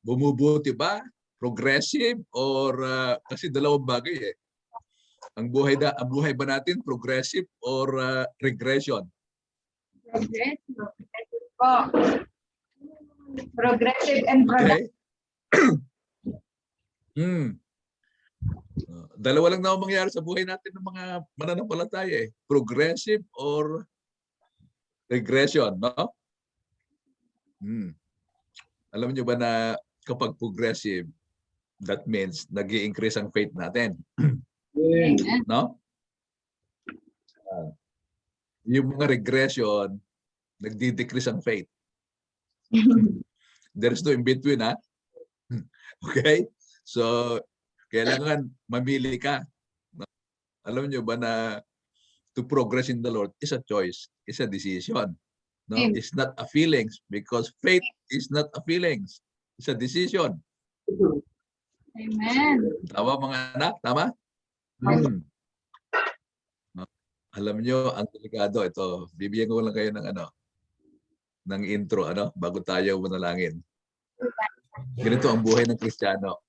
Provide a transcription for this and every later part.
Bumubuti ba? Progressive? Or kasi dalawang bagay eh. Ang buhay ba natin progressive or regression? Progressive. Po. Progressive and productive. Okay. Dalawa lang na mangyayari sa buhay natin ng mga mananampalataya eh. Progressive or regression, no? Alam niyo ba na kapag progressive, that means nag-i-increase ang faith natin. No? Yung mga regression, nagdi-decrease ang faith. There's no in between, ha? Okay? So, kailangan mamili ka. Alam niyo ba na to progress in the Lord is a choice, is a decision. No, it's not a feelings because faith is not a feelings. It's a decision. Amen. Tama mga anak? Tama? Alam niyo, ang delikado ito. Bibigyan ko lang kayo ng ng intro bago tayo manalangin. Ganito ang buhay ng Kristiyano.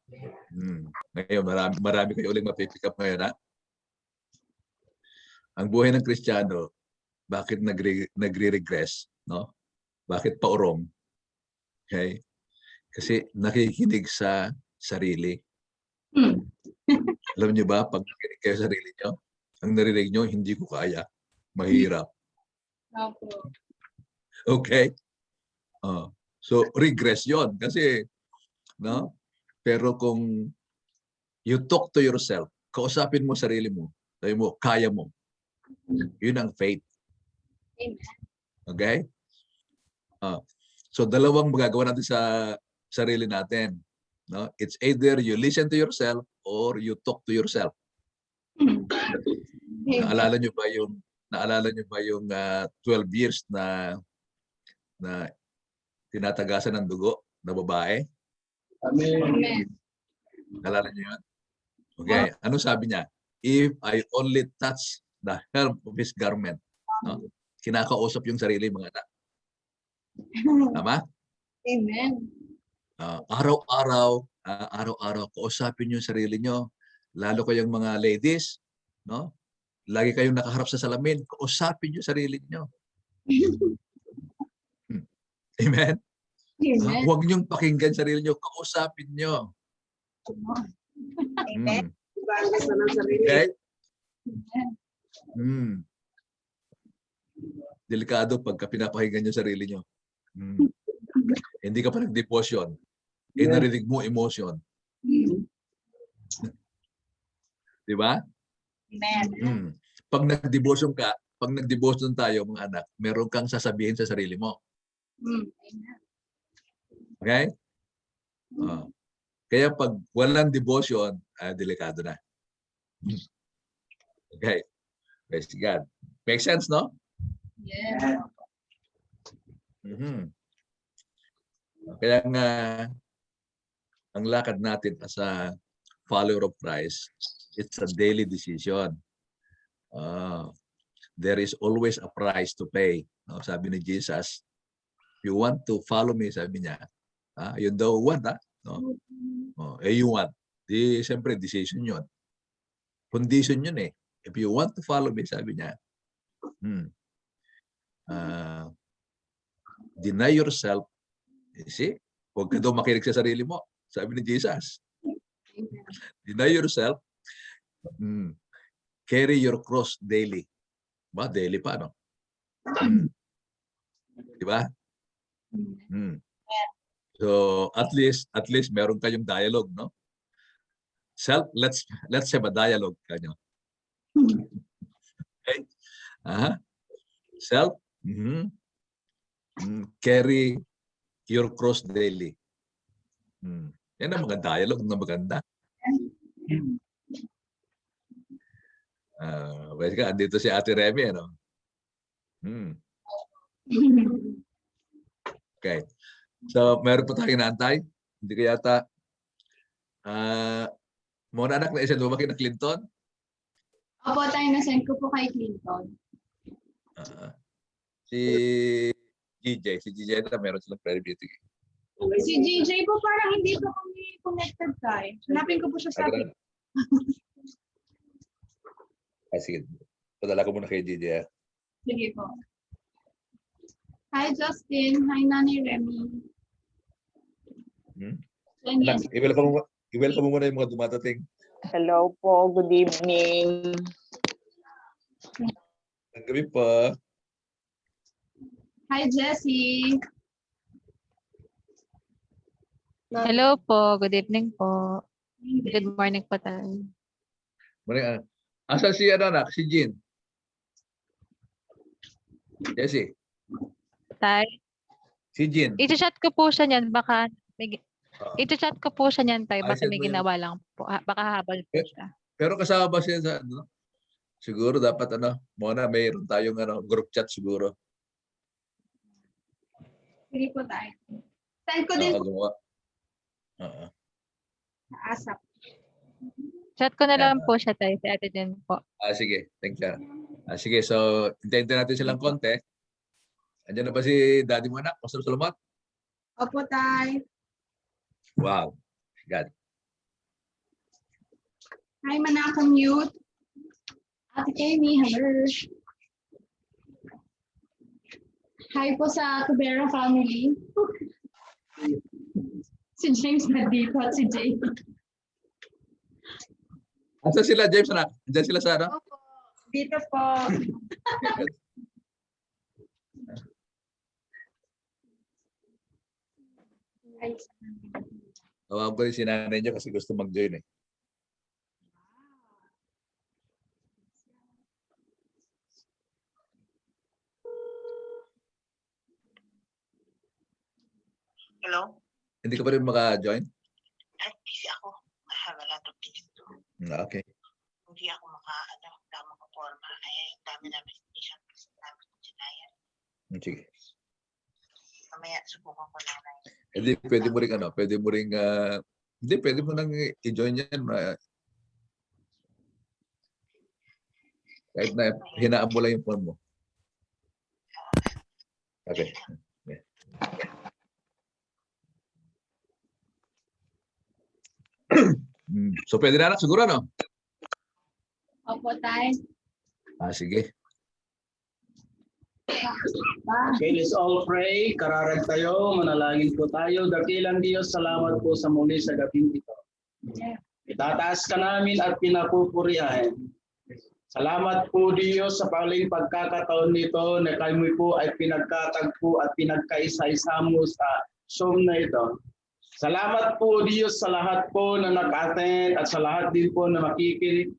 Ngayon, marami kayo ulit mapipick up ngayon, ha? Ang buhay ng Kristiyano, bakit nagre-regress, no? Bakit paurong? Okay? Kasi nakikinig sa sarili. Alam niyo ba, pag nakikinig kayo sa sarili niyo, ang narinig niyo, hindi ko kaya. Mahirap. Okay? So, regress yun. Kasi, no? Pero kung you talk to yourself, kausapin mo sarili mo, sabi mo, kaya mo. Yun ang faith. Okay? So, dalawang magagawa natin sa sarili natin. No? It's either you listen to yourself or you talk to yourself. Naalala niyo ba yung 12 years na tinatagasan ng dugo na babae? Amen. Naalala niyo yun? Okay. Ano sabi niya? If I only touch the hem of his garment. No? Kinakausap yung sarili, mga anak. Tama? Amen. Araw-araw, kausapin niyo yung sarili niyo. Lalo kayong mga ladies, no? Lagi kayong nakaharap sa salamin, kausapin niyo sarili niyo. Amen? Amen. Huwag niyong pakinggan sarili niyo, kausapin niyo. Amen. Okay? Delikado pagka pinapakinggan niyo sarili niyo. Hindi ka pa nag-devotion. Narinig mo emotion. Di ba? Amen. Pag nag-devotion ka, pag nag-devotion tayo mga anak, meron kang sasabihin sa sarili mo. Okay? Kaya pag walang devotion, delikado na. Okay. Praise God. Make sense, no? Yeah. Kaya nga, ang lakad natin as a follower of Christ, it's a daily decision. There is always a price to pay. No? Sabi ni Jesus, you want to follow me, sabi niya. Yun daw want, no? You want. Siyempre, decision yun. Condition yun eh. If you want to follow me, sabi niya, deny yourself. See? Huwag ka daw makinig sa sarili mo. Sabi ni Jesus. Deny yourself. Carry your cross daily. Ba? Daily pa, no? Diba? So, at least meron kayong dialogue, no? Self, let's have a dialogue kanyo. Okay? Self, carry your cross daily. Yan ang mga dialogue na maganda. Andito si Ate Remy, ano? Okay. So, meron pa tayong naantay? Hindi ka yata. Mga anak na isa lumaki na Clinton? Opo, tayo na-send ko po kay Clinton. Si GJ na meron silang prayer meeting. Si JJ po parang hindi po kami connected tayo. Hanapin ko po siya sa akin. Sige. Padala ko muna kay DJ. Sige po. Hi Justin. Hi Nani Remy. And yes, I-welcome mo muna yung mga dumatating. Hello po, good evening. Ang gabi pa. hi Jessie. Hello po, good evening po. Good morning po tayo. Asa si ano anak? Si Jean? Jessie? Tay, Si Jean? i-chat ko po siya niyan, baka i-chat ko po siya niyan tay, baka send may mo yun. ginawa lang po. Baka habol po siya. Pero kasama ba siya sa ano? Siguro dapat ano, muna mayroon tayong ano, group chat siguro. Sige po tayo. Send ko din po Gumawa. Oo. sa ASAP. Chat ko na lang po siya tay, si Ate Jen po. Sige, thank you. Sige, so hintayin natin silang konti. Andiyan na ba si daddy mo anak? Pastor Solomon? Opo tayo. Wow. God. Hi Manakang Youth. Ate Amy, hello. Hi po sa Tubera family. Si James na dito at si Jay. Asa sila, James anak? Andiyan sila sa ano? Opo. Dito po. Ay, Tawag ko rin si nanay niyo kasi gusto mag-join eh. Hello? Hindi ka pa rin maka-join? Ay, busy ako. Wala to busy. Okay. Hindi ako makaporma. Ay, dami namin station. Dami ko sinayan. Sige. Mamaya, subukan ko lang na. Hindi, pwede mo rin ano, pwede mo rin, hindi, pwede mo nang i-join yan. Kahit na hinaan mo lang yung phone mo. Okay. Yeah. So pwede na anak siguro, no? Opo tayo. Sige. Okay, let's all pray. Kararag tayo, manalangin po tayo. Dakilang Diyos, salamat po sa muli sa gabing ito. Itataas ka namin at pinapupurihan. Salamat po Diyos sa paling pagkakataon nito na kami po ay pinagkatagpo at pinagkaisa-isa mo sa Zoom na ito. Salamat po Diyos sa lahat po na nag-attend at sa lahat din po na makikinig.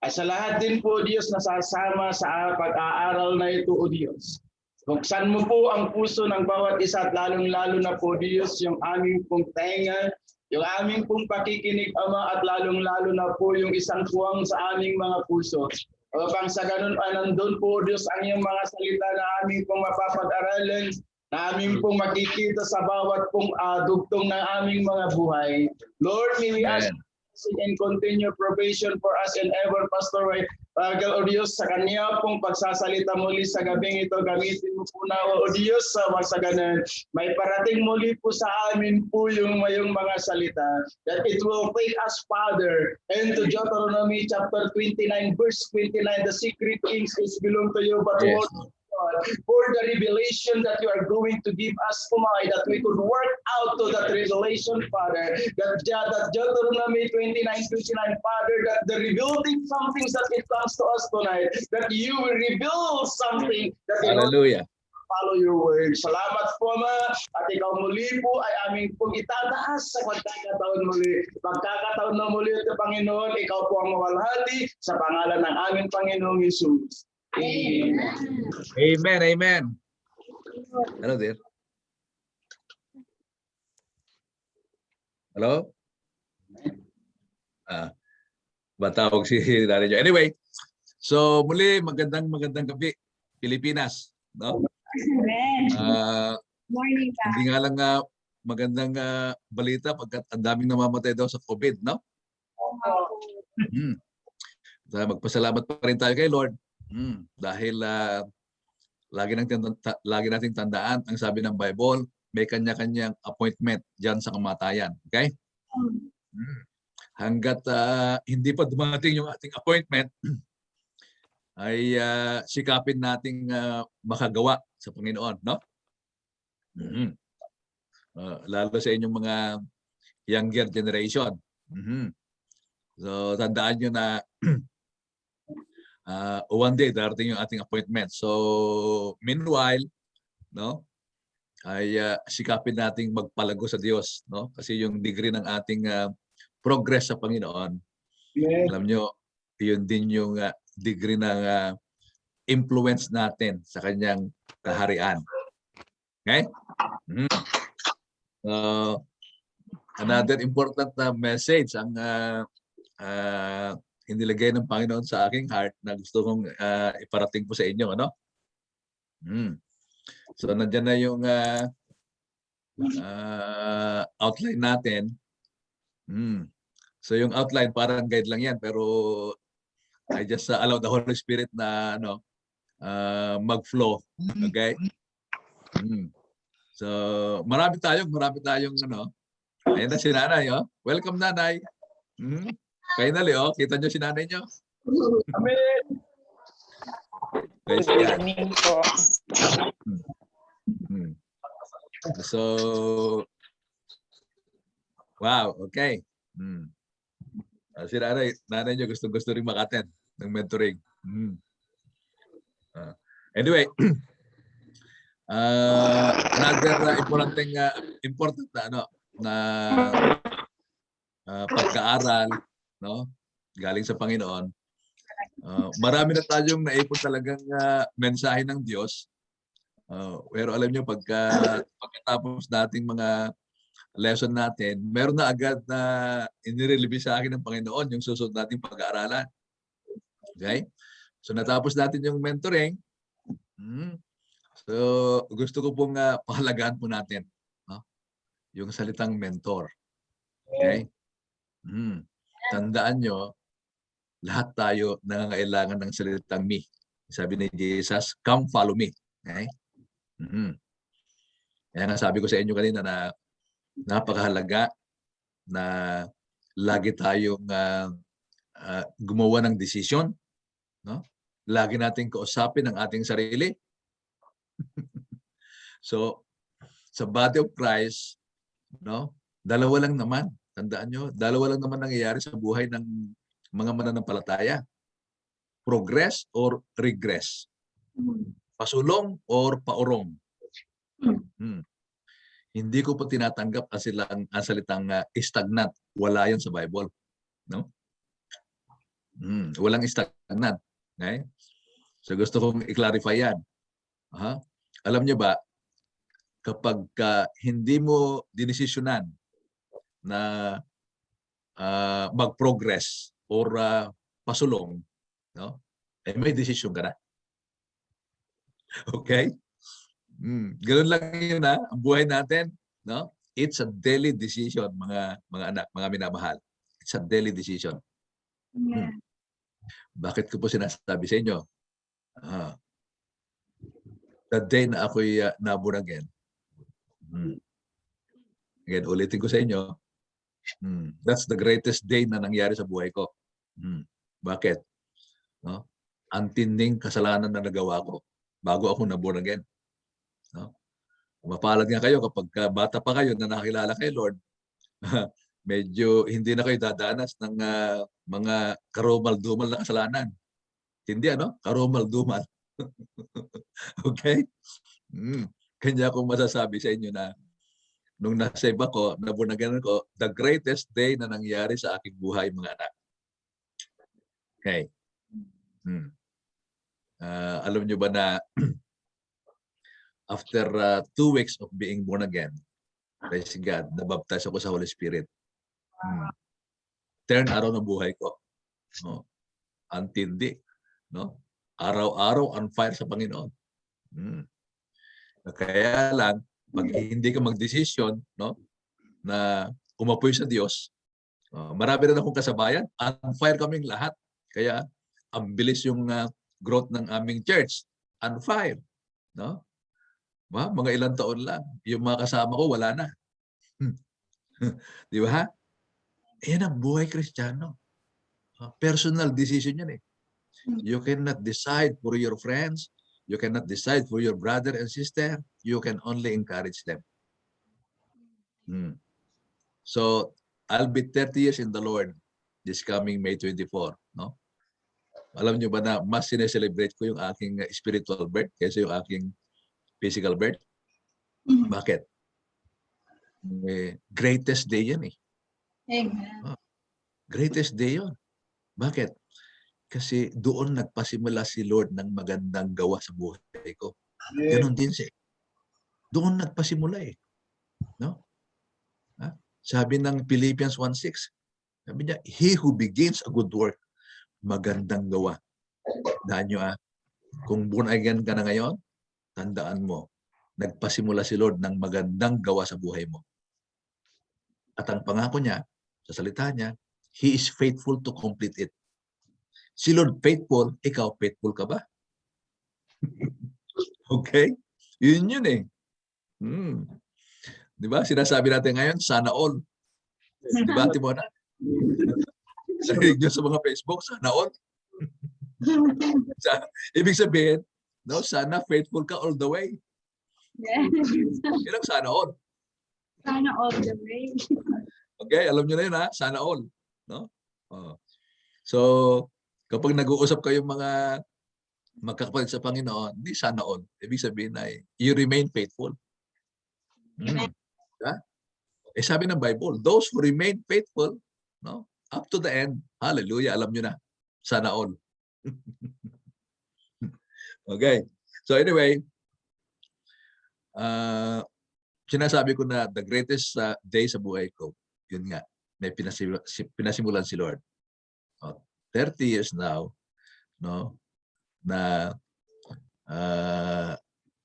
At sa lahat din po Diyos na sasama sa pag-aaral na ito o Diyos. Buksan mo po ang puso ng bawat isa at lalong-lalo na po Diyos yung aming pong tenga, yung aming pong pakikinig Ama at lalong-lalo na po yung isang puwang sa aming mga puso. Upang sa ganun nandun po Diyos ang iyong mga salita na aming pong mapapag-aralan, na aming pong makikita sa bawat pong dugtong ng aming mga buhay. Lord, may we ask and continue probation for us and ever Pastor Ragal o Diyos sa kanya pong pagsasalita muli sa gabing ito. Gamitin mo po na o Diyos sa masaganan. May parating muli po sa amin po yung mayong mga salita that it will take us Father into Deuteronomy chapter 29 verse 29. The secret things is belong to you but Yes. Lord, for the revelation that you are going to give us, Kumay, that we could work out to that revelation, Father, that Deuteronomy 29, Father, that the revealing some things that it comes to us tonight, that you will reveal something that it will Hallelujah. follow your word. Salamat po, Ma, at ikaw muli po ay aming pong itataas sa pagkakataon muli. Pagkakataon na muli ito, Panginoon, ikaw po ang mawalhati sa pangalan ng aming Panginoong Yesus. Amen. Amen, amen. Hello there. Hello? Batawag si Daddy Joe. Anyway, so muli magandang gabi, Pilipinas, no? Morning ka. Hindi nga lang magandang balita pagkat ang daming namamatay daw sa COVID, no? Magpasalamat pa rin tayo kay Lord. Dahil lagi nating tandaan ang sabi ng Bible, may kanya-kanyang appointment diyan sa kamatayan. Okay? Hanggat hindi pa dumating yung ating appointment, ay sikapin nating makagawa sa Panginoon, no? Mhm. Lalo sa inyong mga younger generation. Mhm. So tandaan nyo na one day darating yung ating appointment. So meanwhile, no, ay sikapin nating magpalago sa Diyos, no? Kasi yung degree ng ating progress sa Panginoon, alam nyo, yun din yung degree ng influence natin sa kanyang kaharian. Okay? Another important message ang inilagay ng Panginoon sa aking heart na gusto kong iparating po sa inyo, ano? So nandiyan na yung outline natin. So yung outline parang guide lang yan, pero I just allow the Holy Spirit na mag-flow. Okay? So marami tayong ano. Ayan na si Nanay, oh. Welcome, Nanay. Finally, oh. Kita nyo si Nanay nyo? Amen. Praise Good God. evening po. So, wow, okay. Si Nanay nyo gusto rin makaten ng mentoring. Anyway, another important na pagkaaral, no, galing sa Panginoon. Marami na tayong naipon talagang mensahe ng Diyos. Pero alam nyo, pagkatapos nating mga lesson natin, meron na agad na inirelease sa akin ng Panginoon yung susunod nating pag-aaralan. Okay? So natapos natin yung mentoring. So gusto ko pong pahalagaan po natin, no? Yung salitang mentor. Okay? Tandaan nyo, lahat tayo nangangailangan ng salitang me. Sabi ni Jesus, come follow me. Okay? Kaya nga sabi ko sa inyo kanina na napakahalaga na lagi tayong gumawa ng desisyon, no? Lagi nating kausapin ang ating sarili. So, sa body of Christ, no? Dalawa lang naman. Tandaan nyo, dalawa lang naman nangyayari sa buhay ng mga mananampalataya. Progress or regress. Pasulong or paurong. Hindi ko po tinatanggap ang salitang stagnant. Wala yan sa Bible. No? Walang stagnant. Okay? So gusto kong i-clarify yan. Alam nyo ba, kapag hindi mo dinesisyonan na mag-progress or pasulong, no? May desisyon ka na. Okay? Ganun lang yun ang buhay natin, no? It's a daily decision, mga anak, mga minamahal. It's a daily decision. Yeah. Bakit ko po sinasabi sa inyo? The day na ako'y na-born again. Again, ulitin ko sa inyo, that's the greatest day na nangyari sa buhay ko. Bakit? No? Ang tinding kasalanan na nagawa ko bago ako na-born again. No? Mapalad nga kayo kapag bata pa kayo na nakilala kay Lord, medyo hindi na kayo dadanas ng mga karumal-dumal na kasalanan. Hindi karumal-dumal. Okay? Kanya ako masasabi sa inyo na nung nasa iba ko, nabunagan ko, the greatest day na nangyari sa aking buhay, mga anak. Okay. Alam nyo ba na after 2 weeks of being born again, praise God, nabaptize ako sa Holy Spirit. Turn araw ng buhay ko. No? Ang tindi. No? Araw-araw on fire sa Panginoon. Kaya lang, pag hindi ka magdesisyon, no, na umapoy sa Diyos, marami rin akong kasabayan. On fire kaming lahat. Kaya ang bilis yung growth ng aming church. On fire. No? Mga ilang taon lang. Yung mga kasama ko, wala na. Di ba? Yan ang buhay Kristiyano. Personal decision yan eh. You cannot decide for your friends. You cannot decide for your brother and sister. You can only encourage them. So, I'll be 30 years in the Lord this coming May 24. No? Alam nyo ba na mas sineselebrate ko yung aking spiritual birth kaysa yung aking physical birth? Bakit? Greatest day yan eh. Amen. Greatest day yun. Bakit? Kasi doon nagpasimula si Lord ng magandang gawa sa buhay ko. Ganon din siya. Doon nagpasimula eh. No? Sabi ng Philippians 1:6, sabi niya, he who begins a good work, magandang gawa. Dahil nyo kung born again ka na ngayon, tandaan mo, nagpasimula si Lord ng magandang gawa sa buhay mo. At ang pangako niya, sa salita niya, he is faithful to complete it. Si Lord faithful, ikaw faithful ka ba? Okay? Yun eh. Di ba? Sinasabi natin ngayon, sana all. Di ba, Timona? Narinig nyo sa mga Facebook, sana all. Ibig sabihin, no, sana faithful ka all the way. Yes. Yun ang sana all. Sana all the way. Okay, alam nyo na yun ha, sana all. No? So, kapag nag-uusap kayong mga magkakapatid sa Panginoon, hindi sana all. Ibig sabihin ay, you remain faithful. Sabi ng Bible, those who remain faithful, no, up to the end, hallelujah, alam nyo na, sana all. Okay. So anyway, sinasabi ko na the greatest day sa buhay ko, yun nga, may pinasimulan si Lord. 30 years now, no, na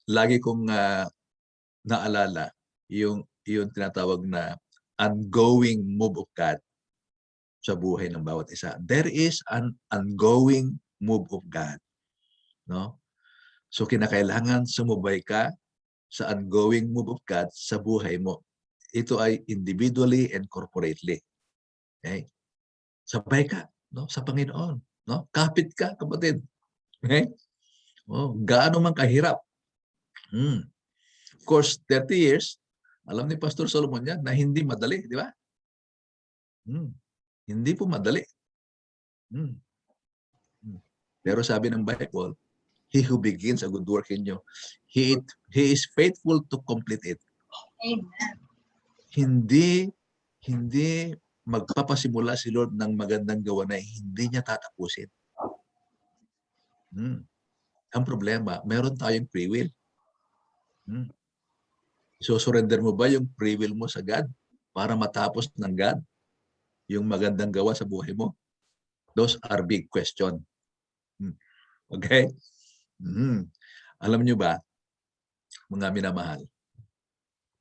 lagi kong naalala yung tinatawag na ongoing move of God sa buhay ng bawat isa. There is an ongoing move of God. No? So kinakailangan sumubay ka sa ongoing move of God sa buhay mo. Ito ay individually and corporately. Okay? Sabay ka, no, sa Panginoon, no? Kapit ka, kapatid. Okay? Gaano man kahirap. Of course, 30 years, alam ni Pastor Solomon yan na hindi madali, di ba? Hindi po madali. Pero sabi ng Bible, he who begins a good work in you, he is faithful to complete it. Amen. Hindi magpapasimula si Lord ng magandang gawa na hindi niya tatapusin. Ang problema, meron tayong free will. So surrender mo ba yung free will mo sa God para matapos ng God yung magandang gawa sa buhay mo? Those are big question. Okay? Alam nyo ba, mga minamahal,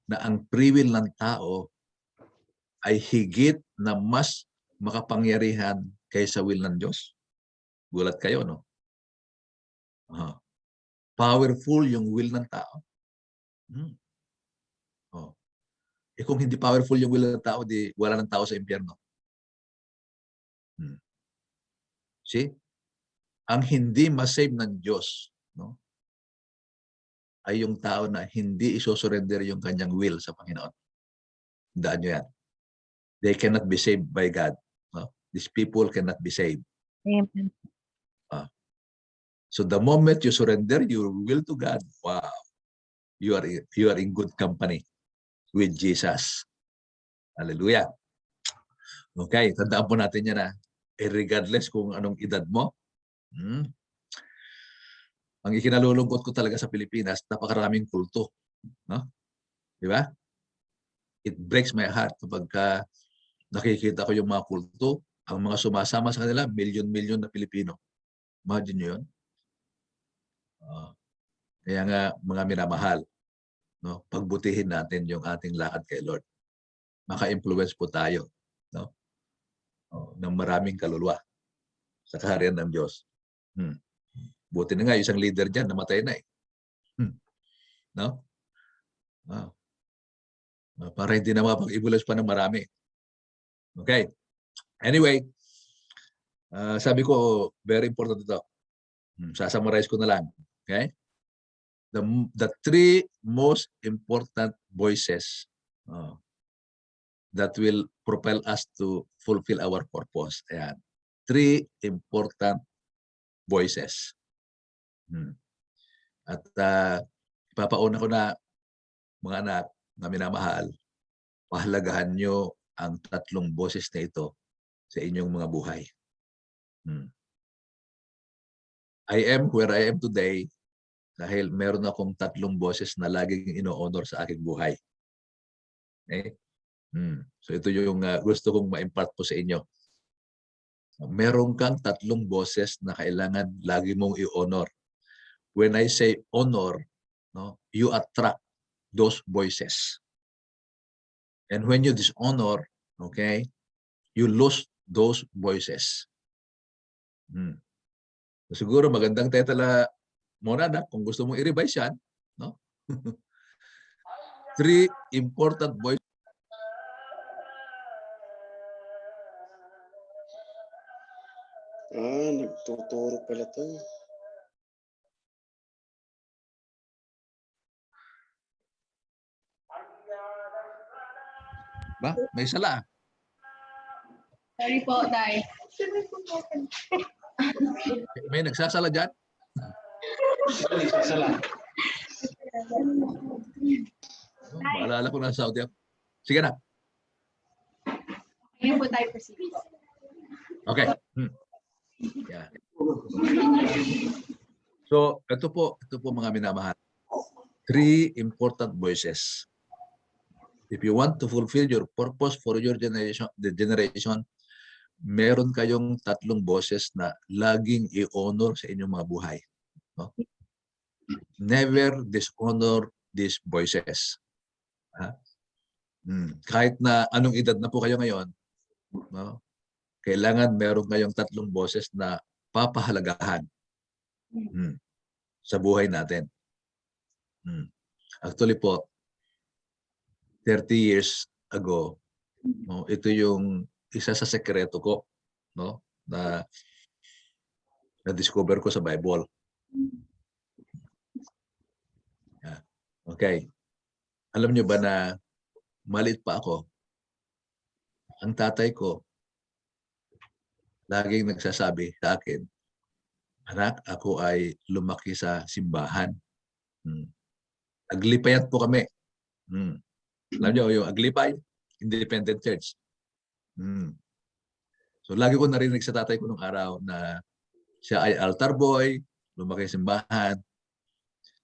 na ang free will ng tao ay higit na mas makapangyarihan kaysa will ng Diyos? Gulat kayo, no? Powerful yung will ng tao. Kung hindi powerful yung will ng tao, di wala ng tao sa impyerno. See? Ang hindi masave ng Diyos, no, ay yung tao na hindi isosurrender yung kanyang will sa Panginoon. Daan nyo yan. They cannot be saved by God. No? These people cannot be saved. Amen. So the moment you surrender your will to God, wow, you are in good company with Jesus. Hallelujah. Okay, tandaan po natin yan na regardless kung anong edad mo. Ang ikinalulungkot ko talaga sa Pilipinas, napakaraming kulto. No? Di ba? It breaks my heart kapag nakikita ko yung mga kulto, ang mga sumasama sa kanila, milyon-milyon na Pilipino. Imagine nyo yun? Kaya nga, mga minamahal, no, pagbutihin natin yung ating lakad kay Lord. Maka-influence po tayo, no, ng maraming kaluluwa sa kaharian ng Diyos. Buti na nga, isang leader dyan, namatay na eh. No? Ah, para hindi na mapag-ibulas pa ng marami. Okay. Anyway, sabi ko, very important ito. Sasummarize ko na lang. Okay? The three most important voices that will propel us to fulfill our purpose. Ayan. Three important voices. At ipapauna ko na, mga anak na minamahal, pahalagahan nyo ang tatlong boses na ito sa inyong mga buhay. I am where I am today dahil meron akong tatlong boses na laging ino-honor sa aking buhay. Okay? So ito yung gusto kong ma-impart po sa inyo. Meron kang tatlong boses na kailangan lagi mong i-honor. When I say honor, no, you attract those voices. And when you dishonor, okay, you lose those voices. Siguro magandang tetala muna na kung gusto mong i-revise yan, no? Three important voices. Nagtuturo pala to. Ba? May sala. Sorry po, Tay. May nagsasala dyan? Nagsasala. Maalala ko na sa Saudi. Sige na. Ayun po tayo proceed. Okay. Yeah. So, ito po mga minamahal. Three important voices. If you want to fulfill your purpose for your generation, meron kayong tatlong boses na laging i-honor sa inyong mga buhay. No? Never dishonor these voices. Kahit na anong edad na po kayo ngayon, no? Kailangan meron kayong tatlong boses na papahalagahan sa buhay natin. Actually po, 30 years ago, no, ito yung isa sa sekreto ko, no, na na-discover ko sa Bible. Okay. Alam nyo ba na maliit pa ako, ang tatay ko laging nagsasabi sa akin, anak, ako ay lumaki sa simbahan. Aglipayat po kami. Alam nyo, yung Aglipay, Independent Church. So lagi ko narinig sa tatay ko nung araw na siya ay altar boy, lumaki sa simbahan.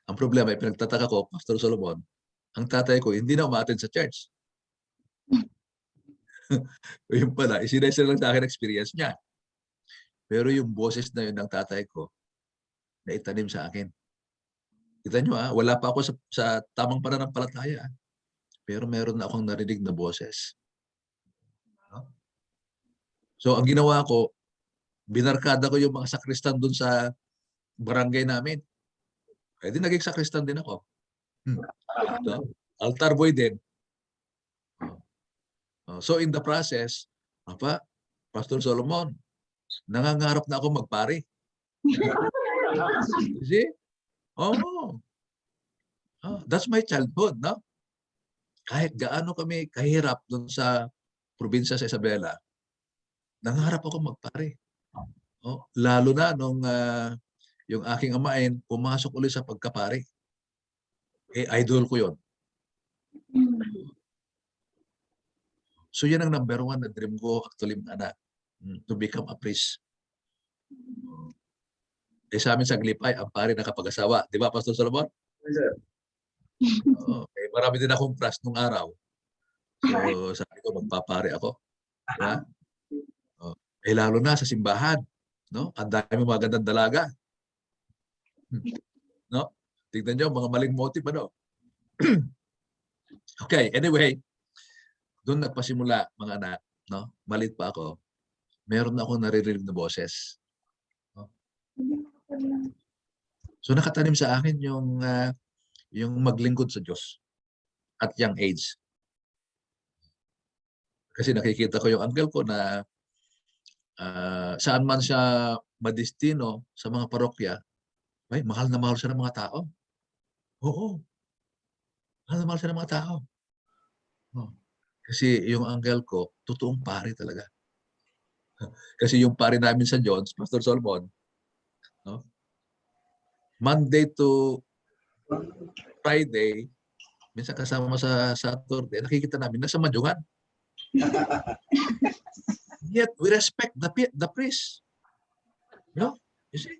Ang problema, pinagtataka ko, Pastor Solomon, ang tatay ko hindi na umaattend sa church. Yung pala, isinay-sila lang sa akin experience niya. Pero yung boses na yun ng tatay ko, naitanim sa akin. Kita nyo wala pa ako sa tamang pananampalataya. Pero meron na akong narinig na boses. No? So ang ginawa ko, binarkada ko yung mga sakristan dun sa barangay namin. Pwede naging sakristan din ako. So, altar boy din. So in the process, Pastor Solomon, nangangarap na ako magpare. See? Oh. That's my childhood, no? Kahit gaano kami kahirap doon sa probinsya sa Isabela, nangarap ako magpare. Lalo na nung yung aking amain pumasok ulit sa pagkapare. Idol ko yon. So yan ang number one na dream ko actually, anak, to become a priest. Sa amin sa Aglipay, ang pare nakapag-asawa. Di ba, Pastor Solomon? Yes, sir. Marami din akong crush nung araw. So sabi ko, magpapare ako. Diba? Lalo na sa simbahan. No? Ang dami magandang dalaga. No? Tignan nyo, mga maling motive, ano? Okay, anyway, doon nagpasimula, mga anak, no? Malit pa ako. Meron akong naririnig na boses. No? So nakatanim sa akin yung maglingkod sa Diyos. at young age. Kasi nakikita ko yung uncle ko na saan man siya madistino sa mga parokya, ay, mahal na mahal siya ng mga tao. Oo. Mahal na mahal siya ng mga tao. Oh. Kasi yung uncle ko, totoong pari talaga. Kasi yung pari namin sa Jones, Pastor Solomon, no? Monday to Friday, minsan kasama sa Saturday, nakikita namin nasa Manjungan. Yet we respect the priest. No? You see?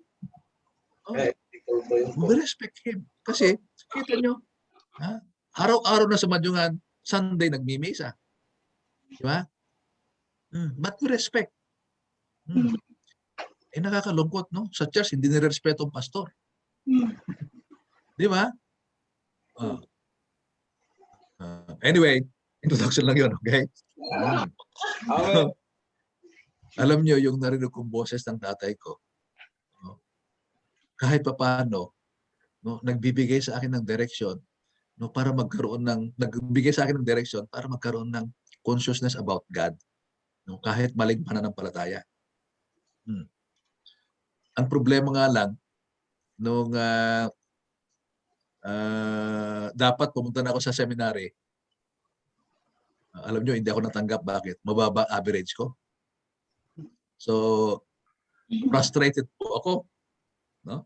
Oh, we respect him. Kasi, kita nyo, araw-araw na sa Manjungan, Sunday nagmimisa. Di ba? But we respect. Nakakalungkot, no? Sa church, hindi nirespeto ang pastor. Di ba? Anyway, introduction lang yun, okay? Amen. Alam nyo, yung narinig kong boses ng tatay ko, no? Kahit pa paano, no, nagbibigay sa akin ng direction, no, para magkaroon ng, nagbigay sa akin ng direction para magkaroon ng consciousness about God, no, kahit maling pananampalataya. Ang problema nga lang, nung dapat pumunta na ako sa seminary, alam nyo, hindi ako natanggap. Bakit? Mababa average ko. So, frustrated po ako. No?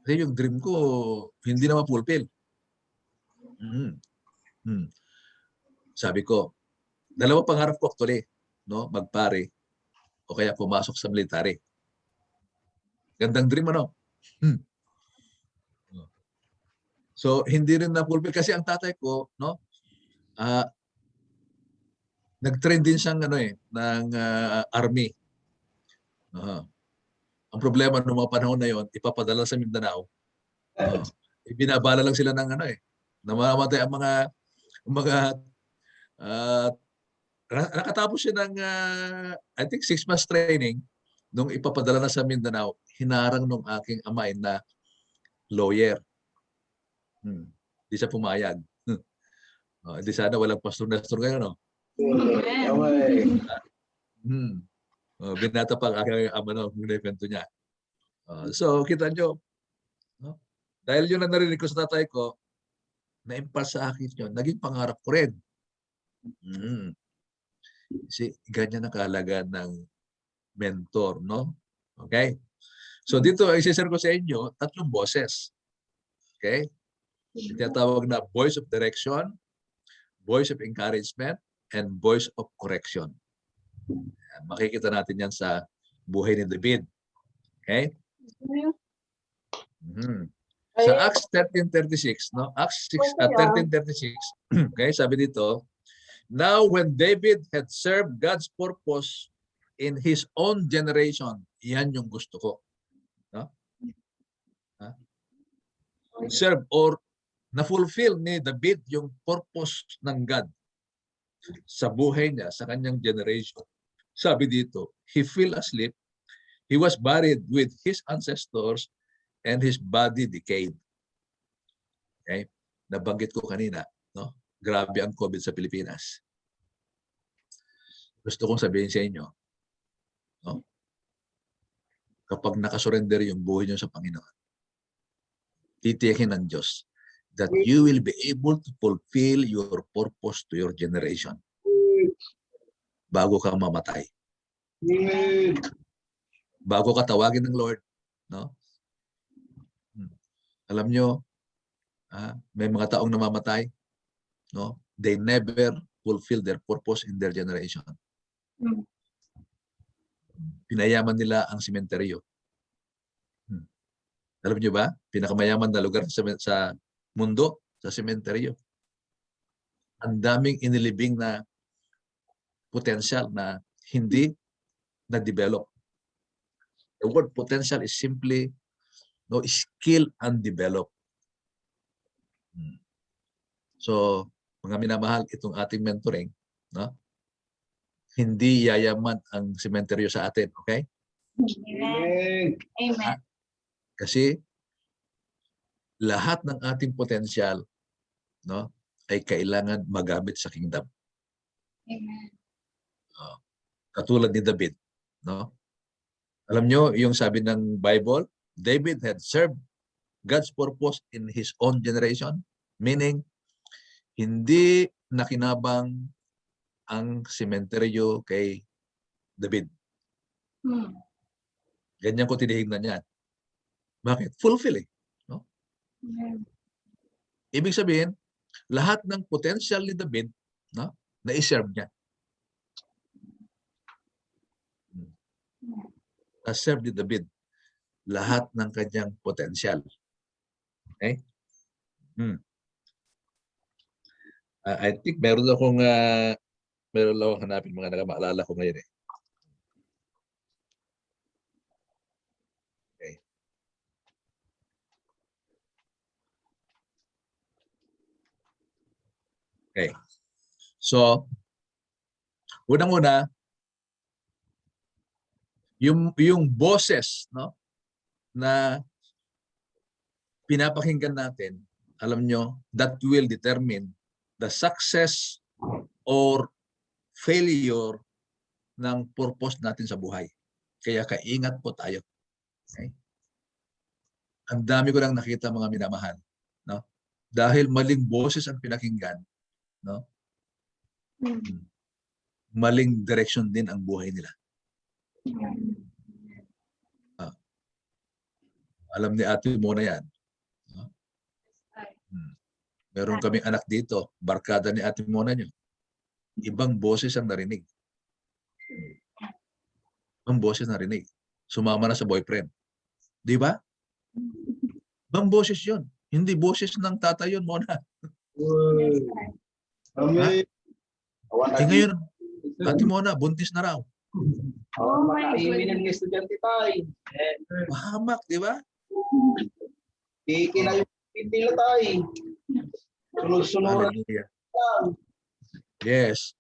Kasi yung dream ko, hindi na ma-fulfill. Sabi ko, dalawa pangarap ko actually, no? Magpare o kaya pumasok sa military. Gandang dream, ano? So, hindi rin na-fulfill kasi ang tatay ko, no? Nag-train din siyang ng army. Ang problema noong mga panahon na yon, ipapadala sa Mindanao. Ibinabala lang sila ng namamatay ang mga nakatapos siya ng I think 6 months training. Nung ipapadala na sa Mindanao, hinarang nung aking amay na lawyer. Di siya pumayag. Di sana walang pastor-nestor ngayon, no? Binata pa ang aking ama na kwento niya. So, kita nyo, no? Dahil yun ang narinig ko sa tatay ko, na-impulse sa akin yun, naging pangarap ko rin. Kasi ganyan ang kahalaga ng mentor, no? Okay? So, dito, i-share ko sa inyo, 3 boses. Okay? Tinatawag na voice of direction, voice of encouragement, and voice of correction. Makikita natin yan sa buhay ni David. Okay? Sa Acts 13:36, no? Acts 13:36, okay, sabi dito, now when David had served God's purpose in his own generation, yan yung gusto ko. No? Serve or na-fulfill ni David yung purpose ng God sa buhay niya, sa kanyang generation. Sabi dito, he fell asleep, he was buried with his ancestors, and his body decayed. Okay? Nabanggit ko kanina, no? Grabe ang COVID sa Pilipinas. Gusto kong sabihin sa inyo, no? Kapag nakasurrender yung buhay niyo sa Panginoon, titiyakin ng Diyos that you will be able to fulfill your purpose to your generation bago ka mamatay. Bago ka tawagin ng Lord, no? Alam nyo, may mga taong namamatay, no? They never fulfill their purpose in their generation. Pinayaman nila ang sementeryo. Alam nyo ba? Pinakamayaman na lugar sa mundo, sa sementeryo. Ang daming inilibing na potential na hindi na-develop. The word potential is simply skill undeveloped. So, mga minamahal, itong ating mentoring, no? Hindi yayaman ang sementeryo sa atin, okay? Amen. Amen. Kasi lahat ng ating potential, no, ay kailangan magamit sa kingdom. Amen. Katulad ni David, no? Alam nyo, yung sabi ng Bible, David had served God's purpose in his own generation, meaning hindi nakinabang ang sementeryo kay David. Hmm. Ganyan ko tinihignan yan. Bakit? Fulfilling. No? Amen. Ibig sabihin, lahat ng potential ni David, no, na-serve niya. Na-serve ni David lahat ng kanyang potential. Okay? I think meron akong hanapin mga nakamaalala ko ngayon eh. Okay. Okay. So, unang-una, yung boses, no, na pinapakinggan natin, alam nyo, that will determine the success or failure ng purpose natin sa buhay. Kaya kaingat po tayo. Okay? Ang dami ko lang nakita mga minamahal, no? Dahil maling boses ang pinakinggan, no? Maling direction din ang buhay nila. Alam ni Ate Mona yan. No? Meron kaming anak dito, barkada ni Ate Mona nyo. Ibang boses ang narinig. Ibang boses narinig. Sumama na sa boyfriend. Di ba? Ibang boses yun. Hindi boses ng tatay yun, Mona. Amen. Eh ngayon, Ate Mona, buntis na raw. Oh my Makaiminin ng estudyante tayo. Mahamak, di ba? Kikina yung pintila tayo. Sunod-sunuran Hallelujah. lang. Yes.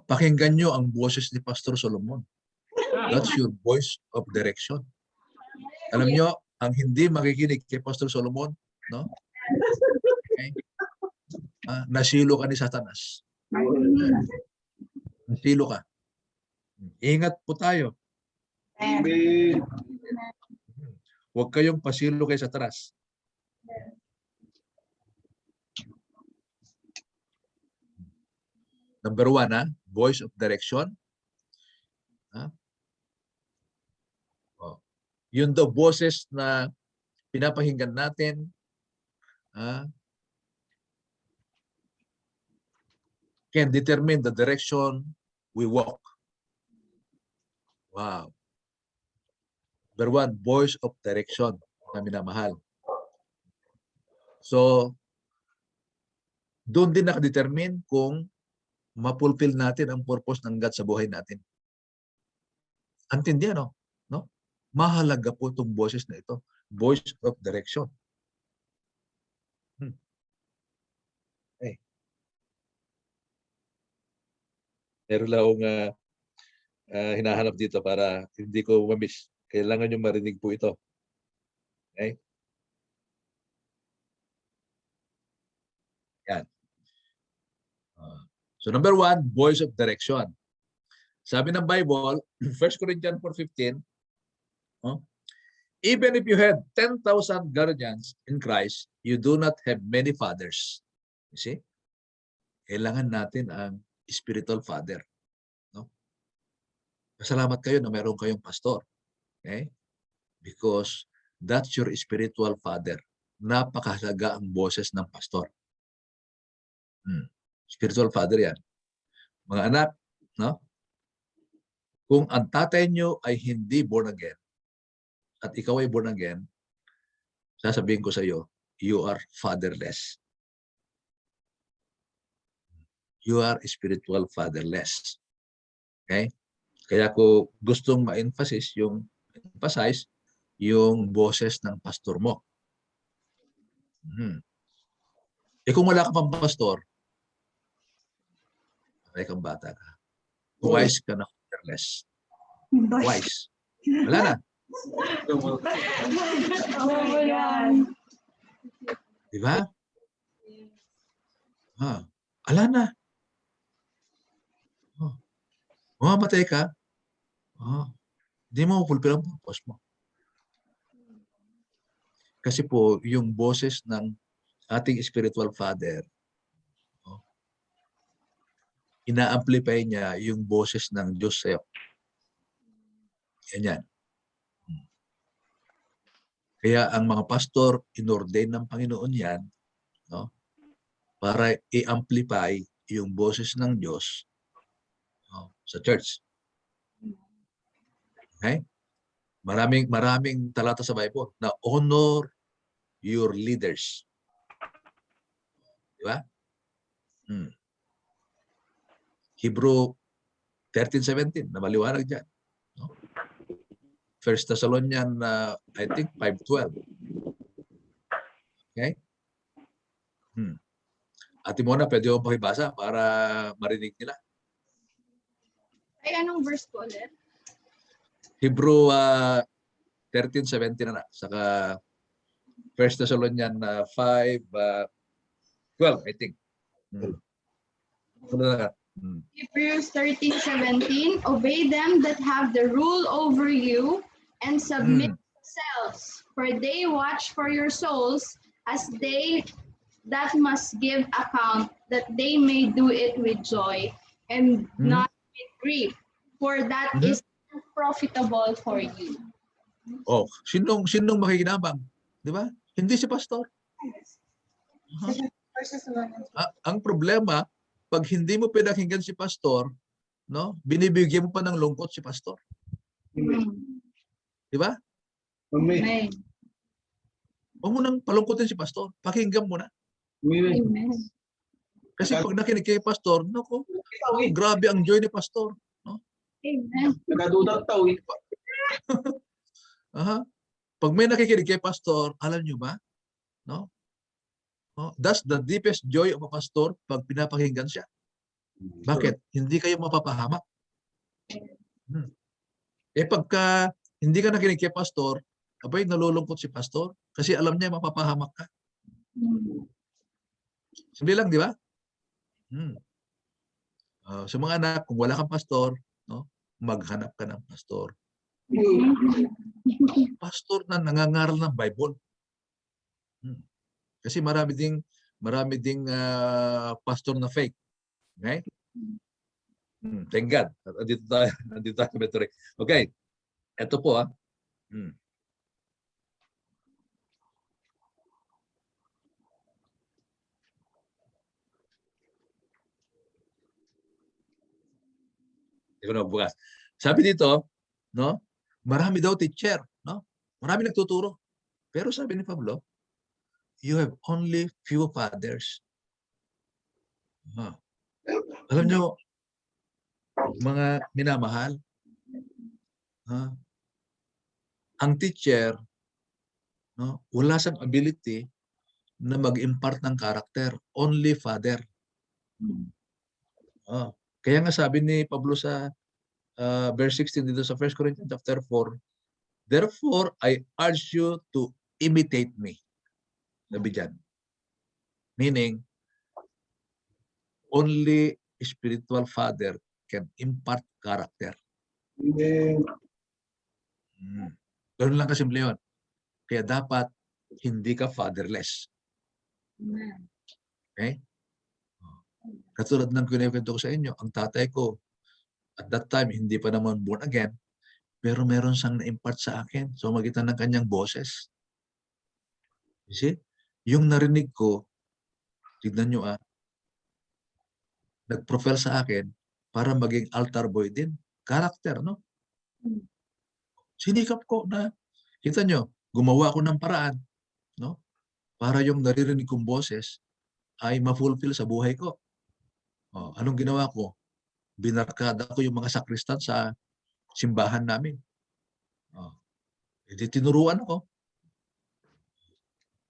Pakinggan nyo ang boses ni Pastor Solomon. That's your voice of direction. Alam nyo, ang hindi makikinig kay Pastor Solomon, no? Okay? Nasilo ka ni Satanas. Nasilo ka. Ingat po tayo. Amen. Huwag kayong pasilo kay Satanas. Number 1, voice of direction. Yun daw boses na pinapakinggan natin, can determine the direction we walk. Wow. Number 1, voice of direction na minamahal. So, doon din nakadetermine kung mapulfill natin ang purpose ng God sa buhay natin. Antindihan, no? Mahalaga po itong boses na ito. Voice of direction. Okay. Meron lang akong hinahanap dito para hindi ko ma-miss. Kailangan nyo marinig po ito. Okay? Yan. So number 1, voice of direction. Sabi ng Bible, 1 Corinthians 4:15, even if you had 10,000 guardians in Christ, you do not have many fathers. You see? Kailangan natin ang spiritual father. No? Pasalamat kayo na meron kayong pastor. Okay? Because that's your spiritual father. Napakahalaga ang boses ng pastor. Spiritual father yan. Mga anak, no? Kung ang tatay nyo ay hindi born again, at ikaw ay born again, sasabihin ko sa iyo, you are fatherless. You are spiritual fatherless. Okay? Kaya ko gustong ma-emphasize yung boses ng pastor mo. Eh kung wala ka pang pastor, ay kang bata ka. Wise ka na fatherless. Wise. Wala na. Oh my God. Di ba? Ala na. Mamamatay ka. Di mo fulfill ang purpose mo. Kasi po, yung boses ng ating spiritual father, ina-amplify niya yung boses ng Diyos sa'yo. Yan. Kaya ang mga pastor, inordain ng Panginoon yan, no? Para i-amplify yung boses ng Diyos, no, sa church. Okay? Maraming talata sa Bible na honor your leaders. Di ba? Hebrew 13:17 na maliwanag dyan. No? First Thessalonians, I think 5:12. Okay? Ate Mona, pwede mo pakibasa para marinig nila. Ay, anong verse po ulit? Hebrew 13:17 na. Saka First Thessalonians 5:12, I think. Hebrews 13:17, obey them that have the rule over you and submit themselves, for they watch for your souls as they that must give account, that they may do it with joy and not with grief, for that is profitable for you. Sinong makikinabang? Di ba? Hindi si pastor. Ang problema, pag hindi mo pinakinggan si pastor, no, binibigyan mo pa ng lungkot si pastor. Di ba? Amen. Huwag mo nang palungkotin si pastor. Pakinggan mo na. Amen. Kasi pag nakinig kay pastor, naku, grabe ang joy ni pastor. No? Amen. Nagadudat tao. Pag may nakikinig kay pastor, alam nyo ba? No? That's the deepest joy of a pastor pag pinapakinggan siya. Bakit? Hindi kayo mapapahamak. Pagka hindi ka nakinig kay pastor, abay nalulungkot si pastor kasi alam niya mapapahamak ka. Simple lang, di ba? Sa mga anak, kung wala kang pastor, no, maghanap ka ng pastor. Pastor na nangangaral ng Bible. Kasi marami ding pastor na fake. Okay? Thank God. Nandito tayo Metric. Okay. Ito po Ito na bukas. Sabi dito, no? Marami daw teacher, no? Marami nagtuturo. Pero sabi ni Pablo, you have only few fathers. Alam nyo, mga minamahal, ang teacher, no, wala siyang ability na mag-impart ng karakter. Only father. Kaya nga sabi ni Pablo sa verse 16 dito sa 1 Corinthians chapter 4, therefore I urge you to imitate me. Sabi dyan. Meaning, only spiritual father can impart character. Ganun lang kasimple yun. Kaya dapat hindi ka fatherless. Okay? Katulad ng kinukwento ko sa inyo, ang tatay ko, at that time, hindi pa naman born again, pero meron siyang na-impart sa akin sa magitan ng kanyang boses. You see? Yung narinig ko, tignan nyo nag-profile sa akin para maging altar boy din. Character, no? Sinikap ko na, kita nyo, gumawa ko ng paraan, no? Para yung naririnig kong boses ay ma-fulfill sa buhay ko. Anong ginawa ko? Binarkada ko yung mga sakristan sa simbahan namin. Hindi tinuruan ako.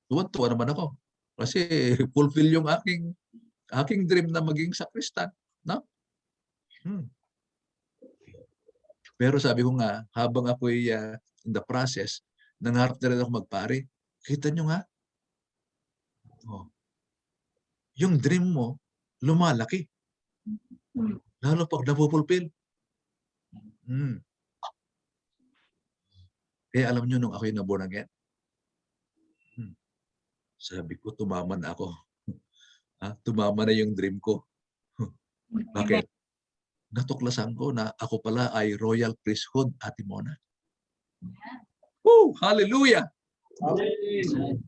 Tuwan-tuwa naman ako. Kasi fulfill yung aking dream na maging sakristan. No? Pero sabi ko nga, habang ako'y in the process, nangarap na rin ako magpare. Kita nyo nga. yung dream mo lumalaki. Lalo pag napupulpil. Hmm. Kaya alam nyo, nung ako'y na-born again, sabi ko, tumama na ako. Tumama na yung dream ko. Bakit? Natuklasan ko na ako pala ay royal priesthood, Ate Mona. Woo! Hallelujah! Amen.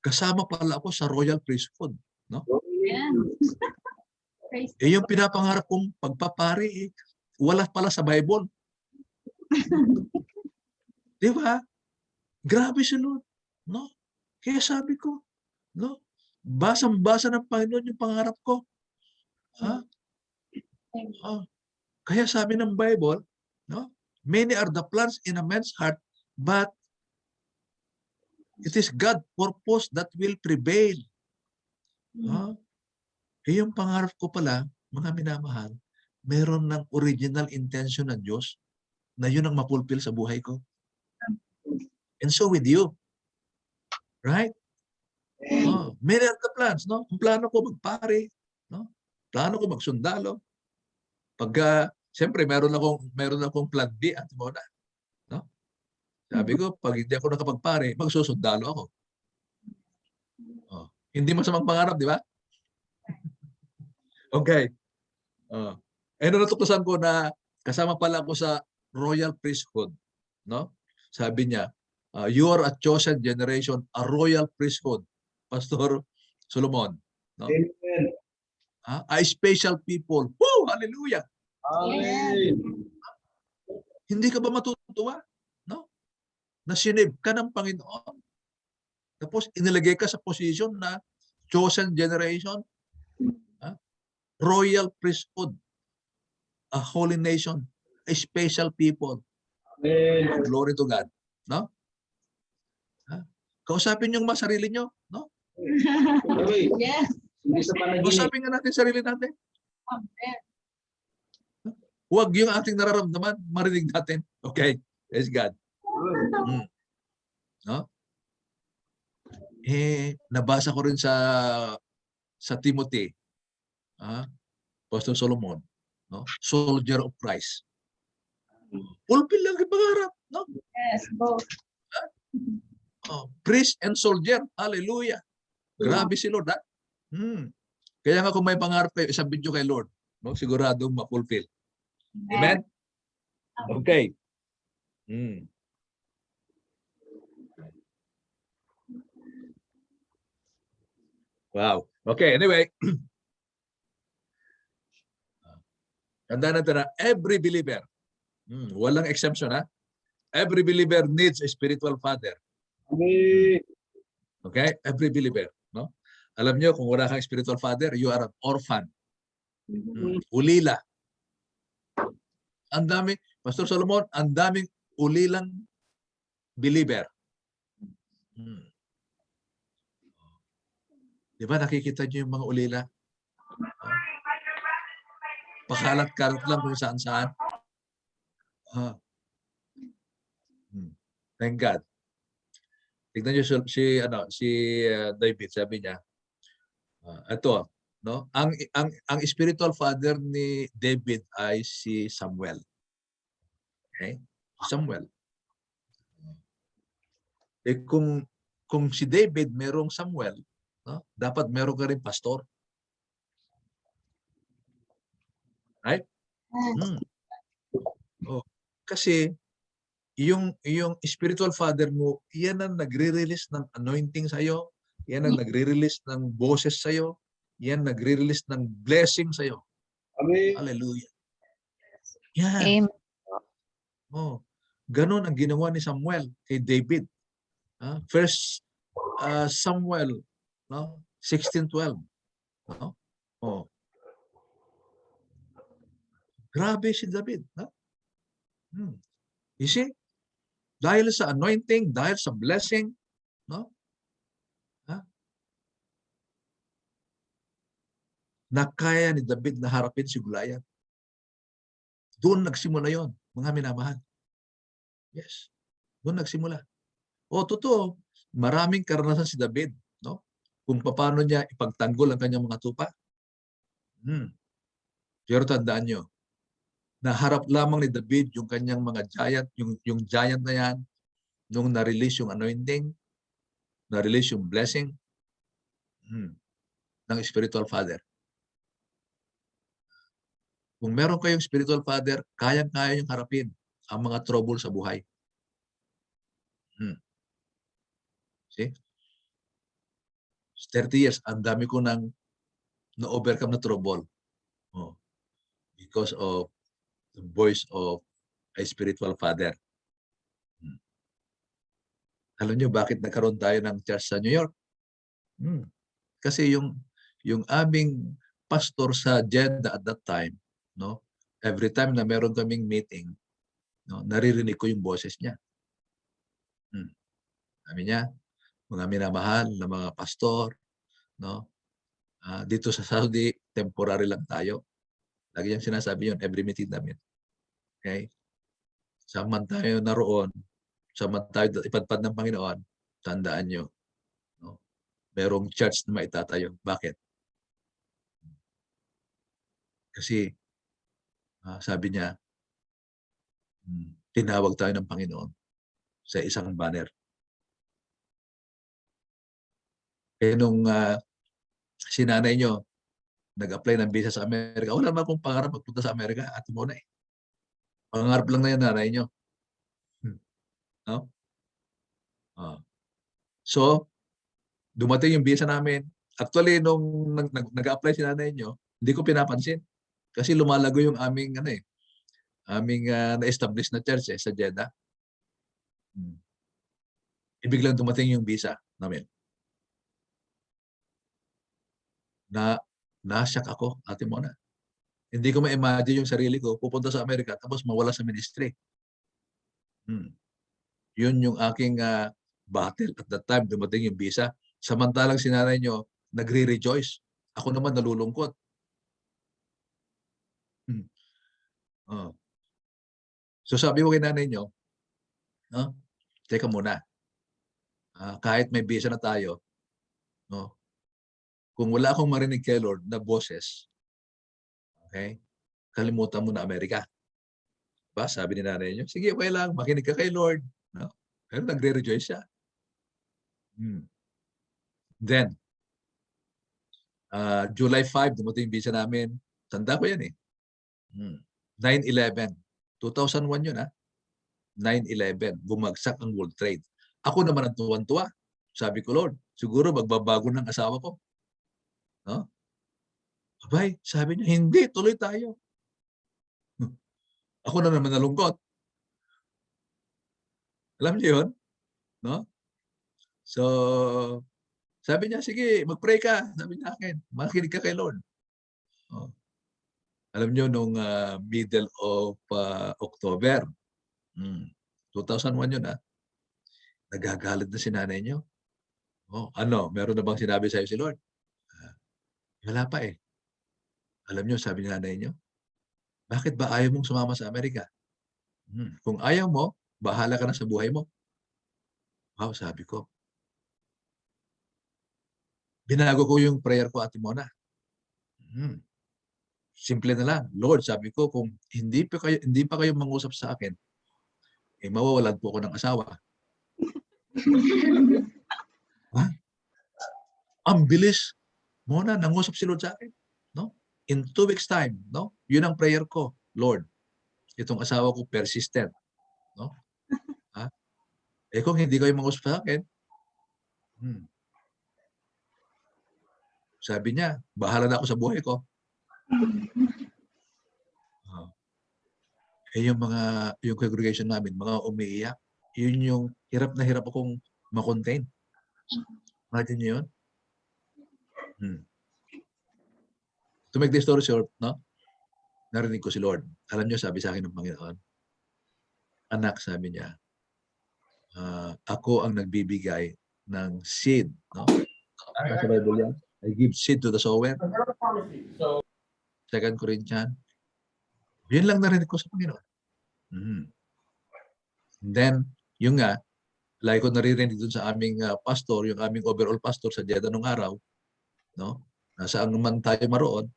Kasama pala ako sa royal priesthood. No? Amen. Praise Yung pinapangarap kong pagpapari, wala pala sa Bible. Di ba? Grabe si Lord. No? Kaya sabi ko, no? Basang-basa ng Panginoon yung pangarap ko. Ha? Kaya sabi ng Bible, no? Many are the plans in a man's heart, but it is God's purpose that will prevail. Yung pangarap ko pala, mga minamahal, meron ng original intention ng Diyos na yun ang mapulpil sa buhay ko. And so with you. Right? Many are the plans, no? Ang plano ko magpare, no? Plano ko magsundalo. Pagka, siyempre, meron akong plan B at muna. No? Sabi ko, pag hindi ako nakapagpare, magsusundalo ako. Hindi masamang pangarap, di ba? Okay. Natuklasan ko na kasama pala ako sa royal priesthood. No? Sabi niya, you are a chosen generation, a royal priesthood. Pastor Solomon. No? Amen. A special people. Woo! Hallelujah! Amen. Hindi ka ba matutuwa? No? Na sinave ka ng Panginoon. Tapos inilagay ka sa position na chosen generation. Royal priesthood. A holy nation. A special people. Amen. Glory to God. No? Kausapin niyo mga sarili niyo. No? Okay. Yes. Hindi sa panaginip. Kausapin nga natin sarili natin. Amen. Huwag yung ating nararamdaman, marinig natin. Okay. Praise God. No? Nabasa ko rin sa Timothy. Pastor Solomon. No? Soldier of Christ. Fulfill lang yung pangarap. No? Yes, both. Priest and soldier. Hallelujah. Grabe si Lord. Kaya nga kung may pangarap kayo, isang video kay Lord. No? Siguradong ma-fulfill. Amen? Okay. Wow. Okay, anyway. Tandaan natin na every believer, walang exemption ha, every believer needs a spiritual father. Amen. Okay? Every believer. No? Alam nyo, kung wala kang spiritual father, you are an orphan. Ulila. Ang dami, Pastor Solomon, ang daming ulilang believer. Di ba nakikita nyo yung mga ulila? Pakalat-kalat lang kung saan-saan. Thank God. Tignan nyo si David, sabi niya, ito, no? Ang spiritual father ni David ay si Samuel. Okay? Samuel. Kung si David merong Samuel, no? Dapat meron ka rin pastor. Right? Kasi yung spiritual father mo, yan ang nagre-release ng anointing sa'yo, yan ang nagre-release ng boses sa'yo, yan nagre-release ng blessing sa'yo. Amen. Hallelujah. Yan. Amen. Ganon ang ginawa ni Samuel kay David. First Samuel, no? 16:12. No? Grabe si David. You see? Dahil sa anointing, dahil sa blessing, no? Nakaya ni David na harapin si Goliath. Doon nagsimula yon, mga minamahal. Yes. Doon nagsimula. Totoo. Maraming karanasan si David, no? kung paano niya ipagtanggol ang kanyang mga tupa. Pero tandaan nyo, naharap lamang ni David yung kanyang mga giant, yung giant na yan, nung na-release yung anointing, na-release yung blessing ng spiritual father. Kung meron kayong spiritual father, kayang-kaya yung harapin ang mga trouble sa buhay. See? 30 years, ang dami ko nang na-overcome na trouble. Because of the voice of a spiritual father. Alam nyo bakit nagkaroon tayo ng church sa New York? Kasi yung aming pastor sa Jeddah at that time, no, every time na meron kaming meeting, no, naririnig ko yung boses niya. Sabi niya, mga minamahal na mga pastor, no, dito sa Saudi, temporary lang tayo. Lagi niyang sinasabi yun, every meeting namin. Okay? Saman tayo naroon, saman tayo ipadpad ng Panginoon, tandaan nyo, no, merong church na maitatayo. Bakit? Kasi, sabi niya, tinawag tayo ng Panginoon sa isang banner. Kaya nung sinanay nyo, nag-apply ng visa sa Amerika, wala naman akong pangarap magpunta sa Amerika at muna eh. Pangarap lang na yan, nanay nyo. No? So, dumating yung visa namin. Actually, nung nag-apply si nanay nyo, hindi ko pinapansin. Kasi lumalago yung aming, aming na-establish na church sa Jeddah. Ibiglang dumating yung visa namin. Na-shock ako, Ate Mona. Hindi ko ma-imagine yung sarili ko pupunta sa Amerika tapos mawala sa ministry. Yun yung aking battle at that time, dumating yung visa. Samantalang sinanay nyo, nagre-rejoice. Ako naman nalulungkot. So sabi ko kay nanay nyo, teka muna, kahit may visa na tayo, no, kung wala akong marinig kay Lord na boses, okay, kalimutan mo na Amerika. Ba, sabi ni nanay nyo, sige, okay lang, makinig ka kay Lord. No? Pero nagre-rejoice siya. Then, July 5, dumating yung visa namin. Tanda ko yan eh. 9/11. 2001 yun 9/11. Bumagsak ang World Trade. Ako naman ang tuwan-tuwa. Sabi ko, Lord, siguro magbabago ng asawa ko. No? Abay, sabi niya, hindi, tuloy tayo. Ako na naman nalungkot. Alam niyo yun? No? So, sabi niya, sige, mag-pray ka. Sabi niya akin, makinig ka kay Lord. Alam niyo, nung middle of October, 2001 yun nagagalit na si nanay niyo. Meron na bang sinabi sa'yo si Lord? Wala pa eh. Alam niyo, sabi ni nanay niyo, bakit ba ayaw mong sumama sa Amerika? Kung ayaw mo, bahala ka na sa buhay mo. Wow, sabi ko. Binago ko yung prayer ko, Ate Mona. Simple na lang. Lord, sabi ko, kung hindi pa kayo mangusap sa akin, mawawalan po ako ng asawa. Ang bilis. Mona, nangusap si Lord sa akin. No? In 2 weeks time, no? Yun ang prayer ko. Lord, itong asawa ko persistent. No? Kung hindi kayo mangusap sa akin, sabi niya, bahala na ako sa buhay ko. Yung congregation namin, mga umiiyak, yun yung hirap na hirap akong makontain. Imagine niyo yun? To make the story short, no? Narinig ko si Lord. Alam niyo, sabi sa akin ng Panginoon, anak, sabi niya, ako ang nagbibigay ng seed, no? Sa Bible yan, I give seed to the sower. 2 Corinthians. Yun lang narinig ko sa Panginoon. Then, yung Lagi ko naririnig dun sa aming pastor, yung aming overall pastor sa Jeddah nung araw, no? Nasaan man tayo maroon,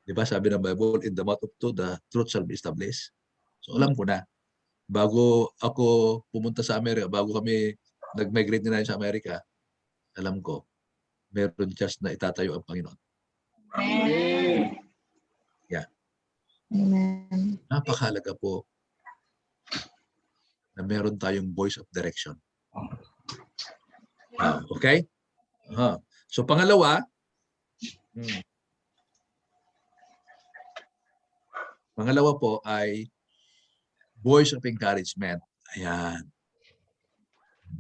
di ba sabi ng Bible, in the mouth of two, the truth shall be established. So alam ko na, bago ako pumunta sa Amerika, bago kami nag-migrate na sa Amerika, alam ko, meron just na itatayo ang Panginoon. Amen. Amen. Napakahalaga po na meron tayong voice of direction. Okay? So pangalawa, pangalawa po ay voice of encouragement. Ayan.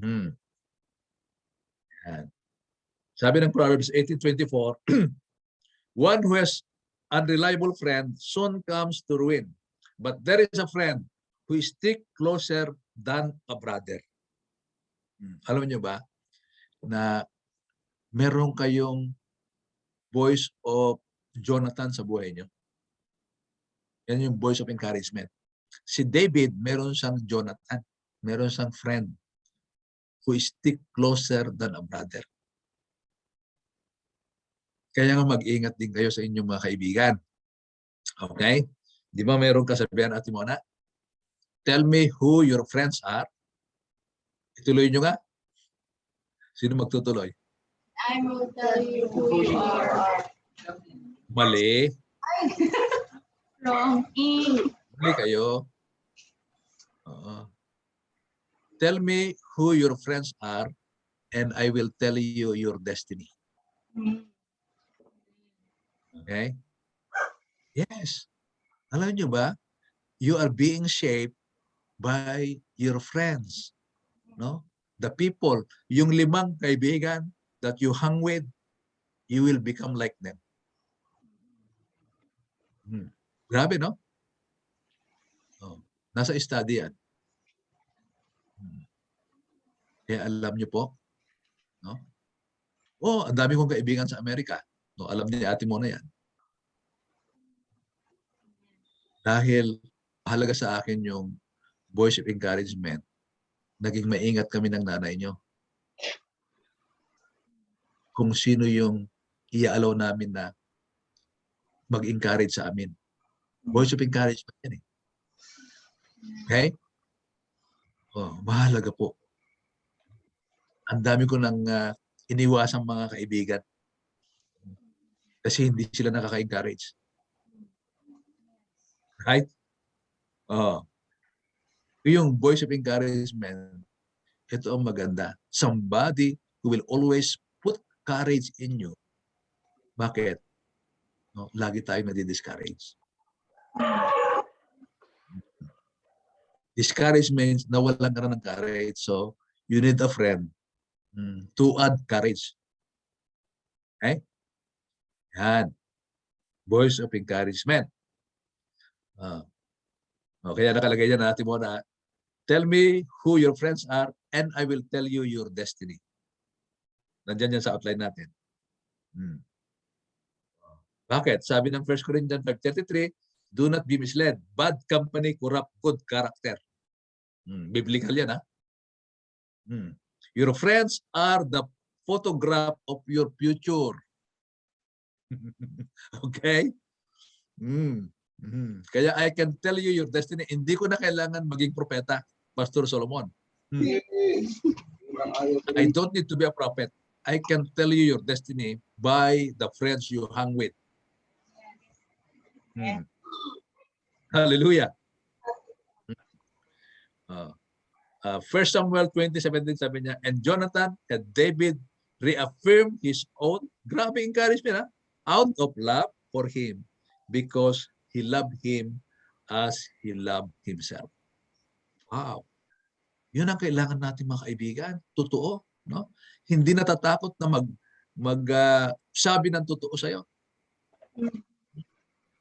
Ayan. Sabi ng Proverbs 18:24, one who has unreliable friend soon comes to ruin, but there is a friend who is stick closer than a brother. Alam niyo ba na meron kayong voice of Jonathan sa buhay niyo? Yan yung voice of encouragement. Si David, meron siyang Jonathan. Meron siyang friend who is stick closer than a brother. Kaya nga mag-ingat din kayo sa inyong mga kaibigan. Okay? Di ba meron kasabihan, Ate Mona? Tell me who your friends are. Ituloy nyo nga. Sino magtutuloy? I will tell you who you are. Mali. Wrong. Mali kayo. Tell me who your friends are and I will tell you your destiny. Okay? Yes. Alam nyo ba? You are being shaped by your friends. No? The people, yung 5 kaibigan that you hang with, you will become like them. Grabe, no? Nasa study yan. Kaya alam nyo po, no? Ang dami kong kaibigan sa Amerika. No, alam niya Ate Mona yan. Dahil mahalaga sa akin yung voice of encouragement, naging maingat kami ng nanay nyo. Kung sino yung i-allow namin na mag-encourage sa amin. Voice of encouragement yan eh. Okay? Mahalaga po. Ang dami ko nang iniwasang mga kaibigan. Kasi hindi sila nakaka-encourage. Right? Yung voice of encouragement, ito ang maganda. Somebody who will always put courage in you. Bakit? Lagi tayong nadi-discourage. Discourage means nawalan ka na ng courage. So, you need a friend to add courage. Okay? Yan. Voice of encouragement. Kaya nakalagay dyan natin mo na, tell me who your friends are and I will tell you your destiny. Nandyan yan sa outline natin. Bakit? Sabi ng 1 Corinthians 5:33, do not be misled. Bad company corrupt good character. Biblical yan, ha? Your friends are the photograph of your future. Okay? Kaya I can tell you your destiny. Hindi ko na kailangan maging propeta, Pastor Solomon. I don't need to be a prophet. I can tell you your destiny by the friends you hang with. Hallelujah. 1 Samuel 20:17 sabi niya, and Jonathan had David reaffirm his own, grabe encouragement, out of love for him because he loved him as he loved himself. Wow. Yun ang kailangan natin mga kaibigan. Totoo. No? Hindi natatakot na sabi ng totoo sa'yo.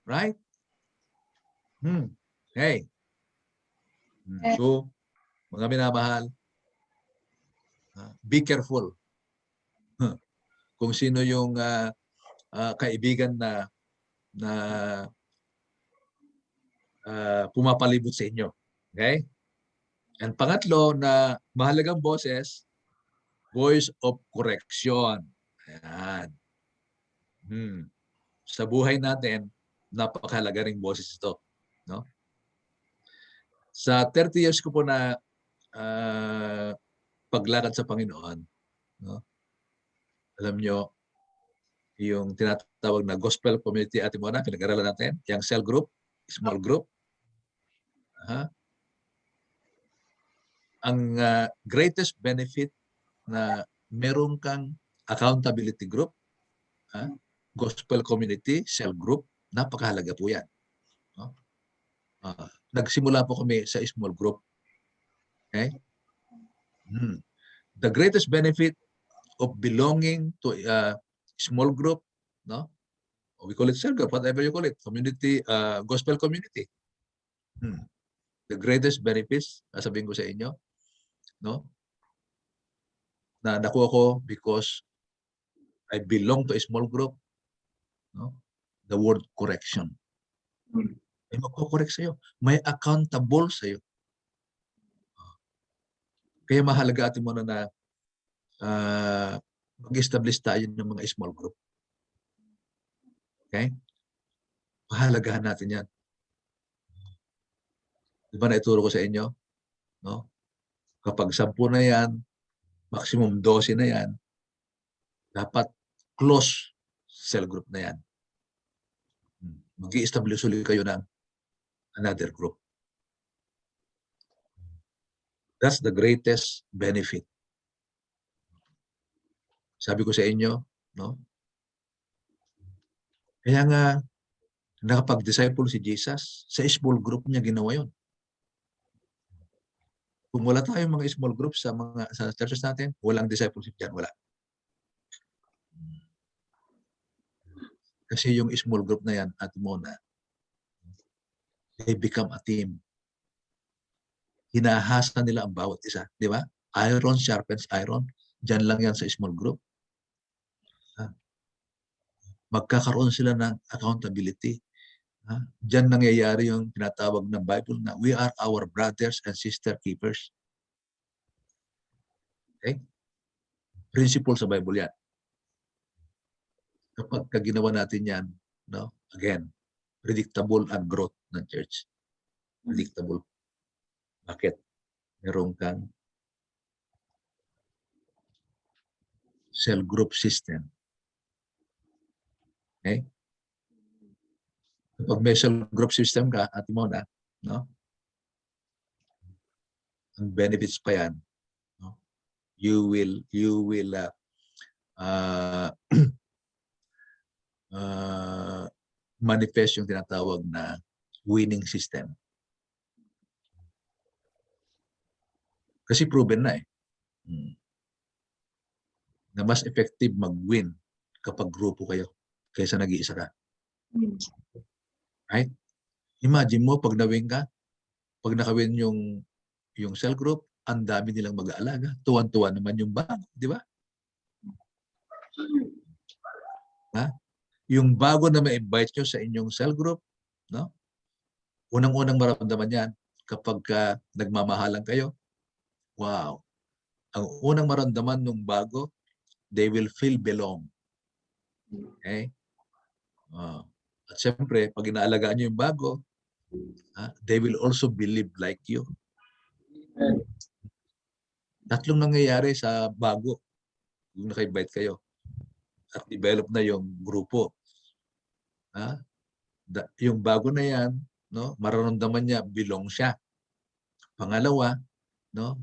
Right? Hey. So, mga minamahal, be careful. Kung sino yung kaibigan na pumapalibot sa inyo. Okay? And pangatlo na mahalagang boses, voice of correction. Ayan. Sa buhay natin, napakahalaga ring boses ito. No? Sa 30 years ko po na paglakad sa Panginoon, no? Alam nyo, yung tinatawag na gospel community at muna, pinag-aralan natin, yung cell group, small group. Ang greatest benefit na meron kang accountability group, gospel community, cell group, napakahalaga po yan. No? Nagsimula po kami sa small group. Okay? The greatest benefit of belonging to a small group, no? We call it cell group, whatever you call it, community, gospel community. The greatest benefits, sabihin ko sa inyo, no? Na nakuha ko because I belong to a small group, no? The word correction. May magko-correct sa'yo. May accountable sa'yo. Kaya mahalaga atin muna na mag-establish tayo ng mga small group. Okay? Mahalagahan natin yan. Di ba naituro ko sa inyo? No? Kapag 10 na yan, maximum 12 na yan, dapat close cell group na yan. Mag-i-establish ulit kayo ng another group. That's the greatest benefit. Sabi ko sa inyo, no? Kaya nga, nakapag-disciple si Jesus, sa small group niya ginawa yun. Kung wala tayong mga small groups sa churches natin, walang discipleship dyan, wala. Kasi yung small group na yan, at muna, they become a team. Hinahasa nila ang bawat isa, di ba? Iron sharpens iron. Diyan lang yan sa small group. Magkakaroon sila ng accountability. Diyan nangyayari yung tinatawag ng Bible na we are our brothers and sister keepers. Okay? Principle sa Bible yan. Kapag ginawa natin yan, no? Again, predictable ang growth ng church. Predictable. Bakit? Meron kang cell group system. Okay? Kapag may cell group system ka, at mo na, no? Ang benefits pa yan, no? You will manifest yung tinatawag na winning system. Kasi proven na na mas effective mag-win kapag grupo kayo kaysa nag-iisa ka. Right? Imagine mo pag na-win ka, pag nakawin yung cell group, ang dami nilang mag-aalaga. Tuwan-tuwa naman yung bago, di ba? Yung bago na ma-invite nyo sa inyong cell group, no? Unang-unang maramdaman yan kapag nagmamahalan kayo. Wow. Ang unang maramdaman ng bago, they will feel belong. Okay? At siyempre, pag inaalagaan nyo yung bago, they will also believe like you. Tatlong nangyayari sa bago yung naka-invite kayo at develop na yung grupo. Yung bago na yan, no, mararamdaman niya belong siya. Pangalawa, no,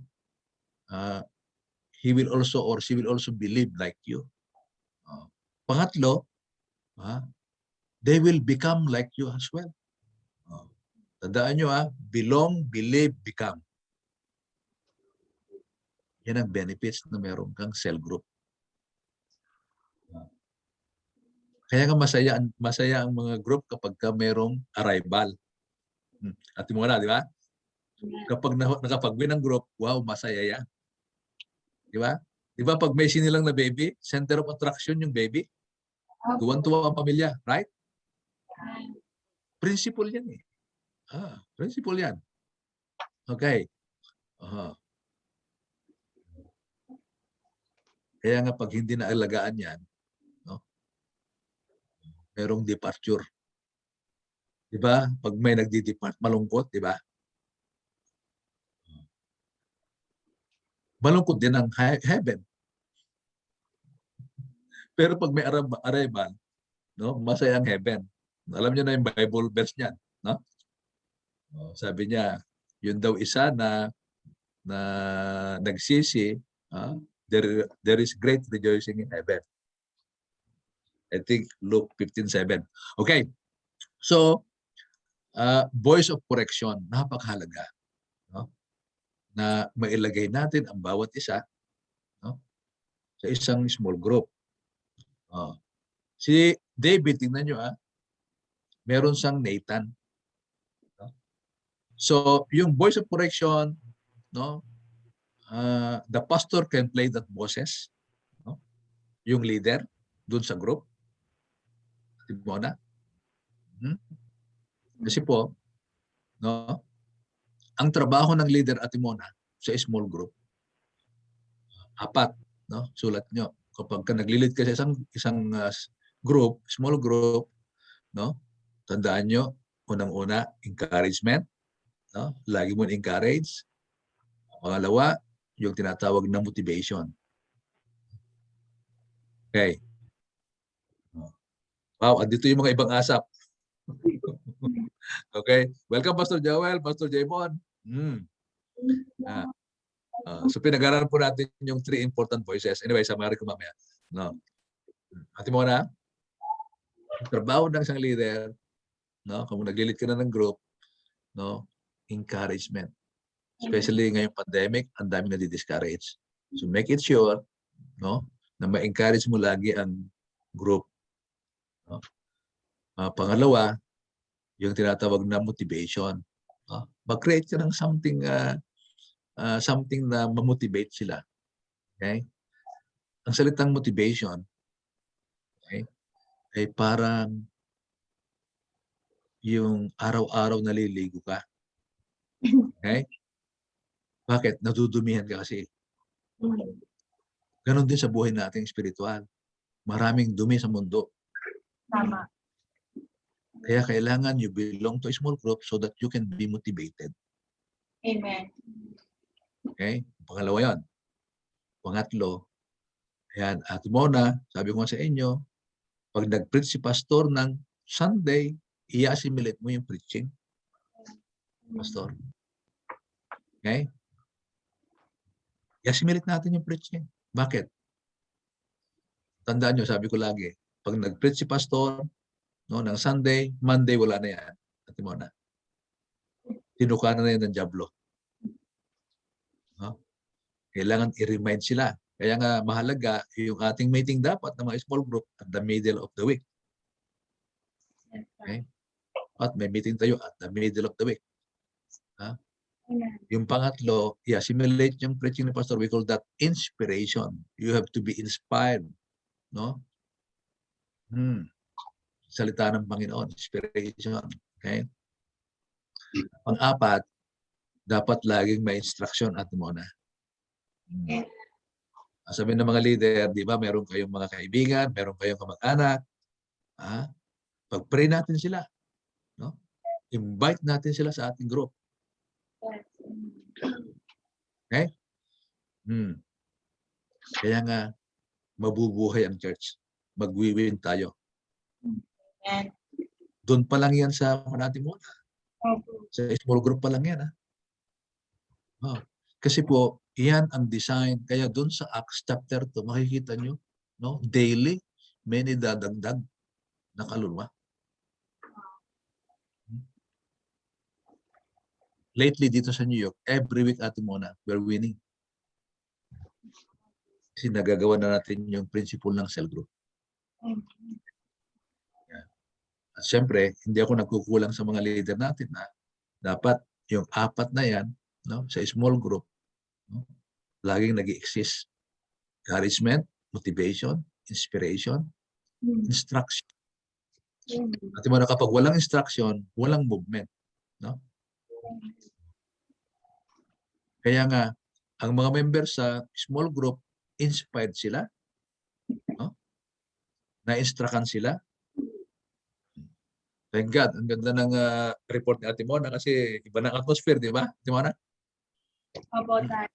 he will also or she will also believe like you. Pangatlo, they will become like you as well. Tandaan nyo, belong, believe, become. Yan ang benefits na meron kang cell group. Kaya nga masaya ang mga group kapag merong arrival. At mo na, di ba? Kapag nakapag-win ang group, wow, masaya yan. Di ba? Di ba pag may sinilang na baby, center of attraction yung baby? Tuwan-tuwa ang pamilya, right? Principle yan . Principle yan. Okay. Aha. Kaya nga pag hindi naalagaan yan, no? Merong departure. Di ba? Pag may nagdi-depart, malungkot, di ba? Malungkot din ang heaven. Pero pag may arrival, no, masaya ang heaven. Alam niyo na yung Bible verse niyan, no? Sabi niya, yun daw isa na nagsisi, there is great rejoicing in heaven. I think Luke 15:7. Okay. So, voice of correction, napakahalaga, no? Na mailagay natin ang bawat isa, no, sa isang small group. Si David, tingnan nyo, meron siyang Nathan. No? So, yung voice of correction, no, the pastor can play that bosses, no? Yung leader dun sa group. Timona. Kasi po, no, ang trabaho ng leader at Timona sa small group, 4, no, sulat nyo. Kapag naglilid ka sa isang group, small group, no, tandaan nyo, unang-una, encouragement, no, lagi mo encourage. Pangalawa, yung tinatawag na motivation. Okay. Wow, andito yung mga ibang asap. Okay. Welcome, Pastor Joel, Pastor Jaymon. So pinag-aralan po natin yung 3 important voices. Anyway, samarin ko mamaya. No. Ate Mona, trabaho ng isang leader, no, kung naglilid ka na ng group, no, encouragement. Especially ngayong pandemic, ang dami na di-discourage. So make it sure, no, na ma-encourage mo lagi ang group. No? Pangalawa, yung tinatawag na motivation. No? Mag-create ka ng something na ma-motivate sila. Okay? Ang salitang motivation, okay, ay parang yung araw-araw naliligo ka. Okay? Bakit? Nadudumihan ka kasi. Ganon din sa buhay nating spiritual. Maraming dumi sa mundo. Tama. Kaya kailangan you belong to a small group so that you can be motivated. Amen. Okay? Pangalawa yan. Pangatlo, ayan, Ate Mona, sabi ko nga sa inyo, pag nag-preach si pastor ng Sunday, i-assimilate mo yung preaching. Pastor. Okay? I-assimilate natin yung preaching. Bakit? Tandaan nyo, sabi ko lagi, pag nag-preach si pastor, no, ng Sunday, Monday, wala na yan. Ate Mona. Tinukanan na yan ng Diablo. No? Kailangan i-remind sila. Kaya nga mahalaga yung ating meeting dapat ng mga small group at the middle of the week. Okay? At may meeting tayo at the middle of the week. Yung pangatlo, i-assimilate yung preaching ni pastor. We call that inspiration. You have to be inspired. No? Salita ng Panginoon, inspiration. Okay? Pang-apat, dapat laging may instruction at Mona. Sabi ng mga leader, di ba, meron kayong mga kaibigan, meron kayong kamag-anak. Pag-pray natin sila. No? Invite natin sila sa ating group. Okay? Kaya nga, mabubuhay ang church. Magwiwin tayo. Doon pa lang yan sa natin muna. Sa small group pa lang yan. Kasi po, yan ang design. Kaya doon sa Acts chapter 2, makikita nyo, no? Daily, may nidadagdag na kaluluwa. Lately, dito sa New York, every week Ate Mona, we're winning. Kasi nagagawa na natin yung principle ng cell group. At syempre, hindi ako nagkukulang sa mga leader natin na dapat yung 4 na yan, no, sa small group, no, laging nag-exist. Encouragement, motivation, inspiration, instruction. At mo na kapag walang instruction, walang movement. No? Kaya nga, ang mga members sa small group, inspired sila. No? Na-instructan sila. Thank God. Ang ganda ng report ni Ate Mona kasi iba ng atmosphere, di ba? Ate Mona? Opo, Tay.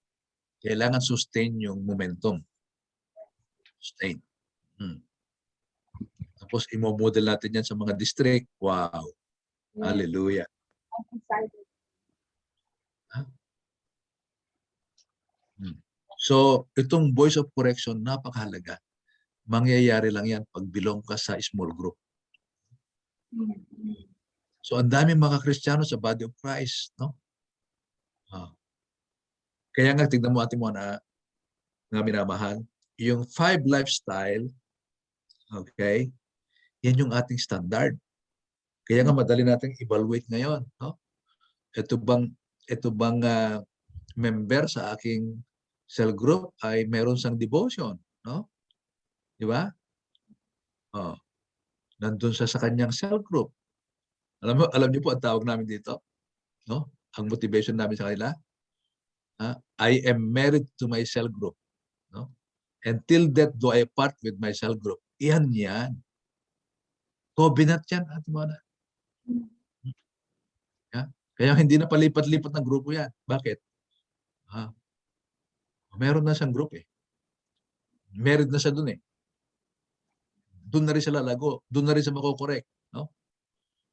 Kailangan sustain yung momentum. Sustain. Tapos imo-model natin yan sa mga district. Wow. Hallelujah. So, itong voice of correction, napakahalaga. Mangyayari lang yan pag belong ka sa small group. So, ang daming mga Kristiyano sa body of Christ, no? Kaya nga, tignan mo, Ate Mona, nga minamahal, yung 5 lifestyle, okay, yan yung ating standard. Kaya nga, madali natin evaluate ngayon, no? Ito bang member sa aking cell group ay meron sang devotion, no? Di ba? Nandun sa kanyang cell group. Alam niyo po ang tawag namin dito, no? Ang motivation namin sa kanila, I am married to my cell group, no? Until death do I part with my cell group. Yan. Covenant yan, Ate Mona. Kaya hindi na palipat-lipat ng grupo yan. Bakit? Meron na siyang group eh. Married na siya dun eh. Doon na rin siya lalago. Doon na rin siya makokorek. No?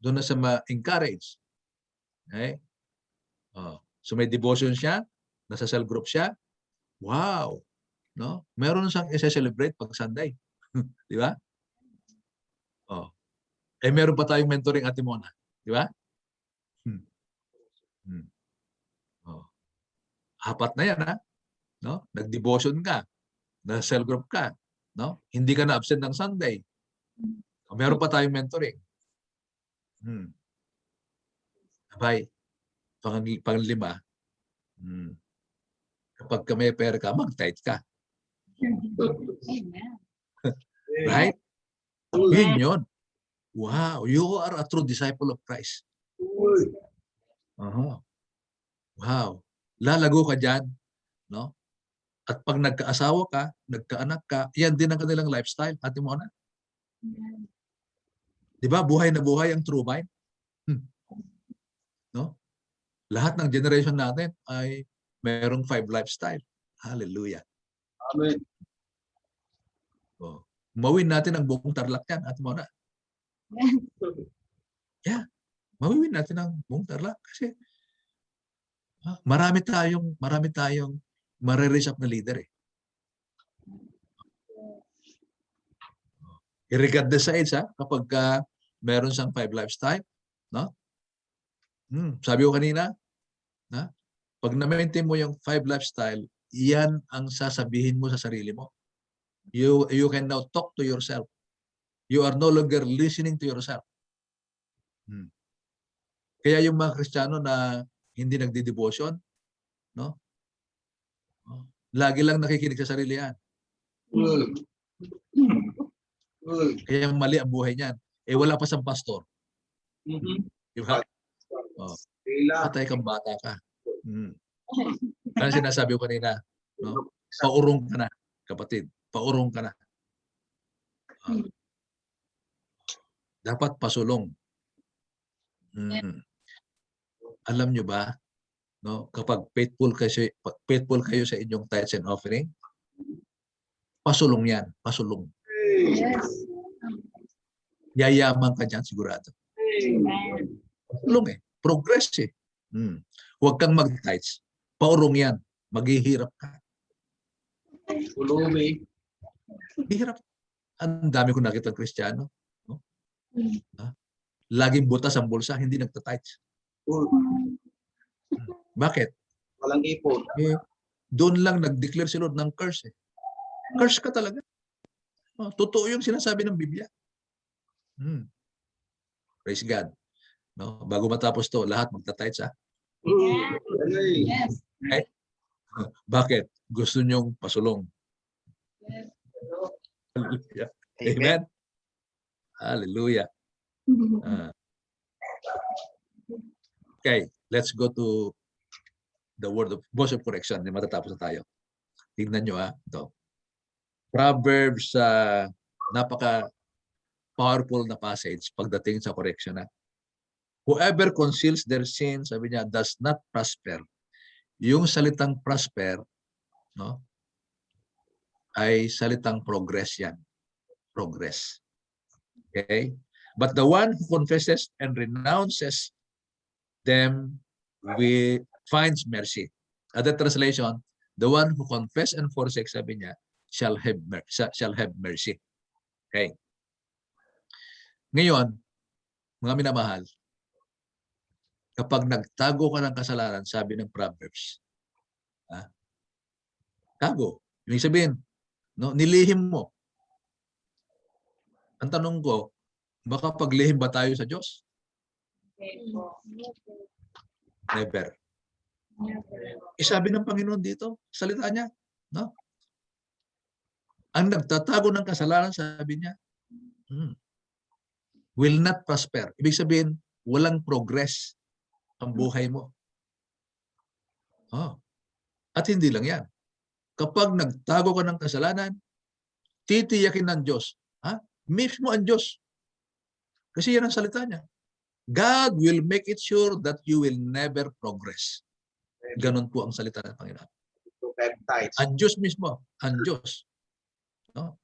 Doon na siya ma-encourage. Okay? So may devotion siya. Nasa cell group siya. Wow! No? Meron siyang i-celebrate pag Sunday. Di ba? Meron pa tayong mentoring, Ate Mona. Di ba? Apat na yan, ha? No? Nag-devotion ka. Na cell group ka. No? Hindi ka na absent ng Sunday. Meron pa tayong mentoring. Abay, panglima, kapag may pera ka, mag-tithe ka. Right? Yun. Wow, you are a true disciple of Christ. Wow. Lalago ka dyan, no? At pag nagkaasawa ka, nagkaanak ka, yan din ang kanilang lifestyle. Ate Mona? Di ba? Buhay na buhay ang true vine. No? Lahat ng generation natin ay mayroong 5 lifestyle. Hallelujah. Amen. Mawin natin ang buong Tarlac yan, Ate Mona. Yeah. Mawin natin ang buong Tarlac kasi marami tayong mariraise up na leader eh. Regardless sa age, kapag meron siyang 5 lifestyle, no? Sabi ko kanina, pag na-maintain mo yung 5 lifestyle, yan ang sasabihin mo sa sarili mo. You can now talk to yourself. You are no longer listening to yourself. Kaya yung mga Kristiyano na hindi nagdi-devotion, no? Lagi lang nakikinig sa sarili yan. Kaya mali ang buhay niyan. Wala pa siyang pastor. Di ba? Patay kang bata ka. Kaya sinasabi ko kanina, no? Paurong ka na, kapatid. Paurong ka na. Dapat pasulong. Alam nyo ba, no, kapag faithful kayo sa inyong tithes and offering, pasulong yan. Pasulong. Yes. Yayaman ka dyan sigurado. Pasulong eh. Progress eh. Huwag kang mag-tithes. Paurong yan. Maghihirap ka. Ulubi. Hirap. Ang dami ko nakita ng Kristiyano. No? Laging butas ang bulsa, hindi nagtatights. Bakit? Walang ipon. Doon lang nag-declare si Lord ng curse. Curse ka talaga. Totoo yung sinasabi ng Biblia. Praise God. No? Bago matapos to, lahat magtatights. Yes. Okay? Bakit? Gusto nyong pasulong. Hallelujah. Amen. Hallelujah. Okay, let's go to the word of voice of correction. Matatapos na tayo. Tingnan nyo ito. Proverbs, napaka powerful na passage pagdating sa correction na. Whoever conceals their sins, sabi niya, does not prosper. Yung salitang prosper, no, ay salitang progress yan. Progress. Okay? But the one who confesses and renounces them finds mercy. Other translation, the one who confess and forsakes, sabi niya, shall have mercy. Okay. Ngayon, mga minamahal, kapag nagtago ka ng kasalanan, sabi ng Proverbs, tago. Ibig sabihin, no, nilihim mo. Ang tanong ko, baka paglihim ba tayo sa Diyos? Never. Sabi ng Panginoon dito, salita niya, no? Ang nagtatago ng kasalanan, sabi niya, will not prosper. Ibig sabihin, walang progress ang buhay mo. At hindi lang yan. Kapag nagtago ka ng kasalanan, titiyakin ng Diyos. Mismo ang Diyos. Kasi yan ang salita niya. God will make it sure that you will never progress. Ganon po ang salita ng Panginoon. Ang Diyos mismo, ang Diyos. No?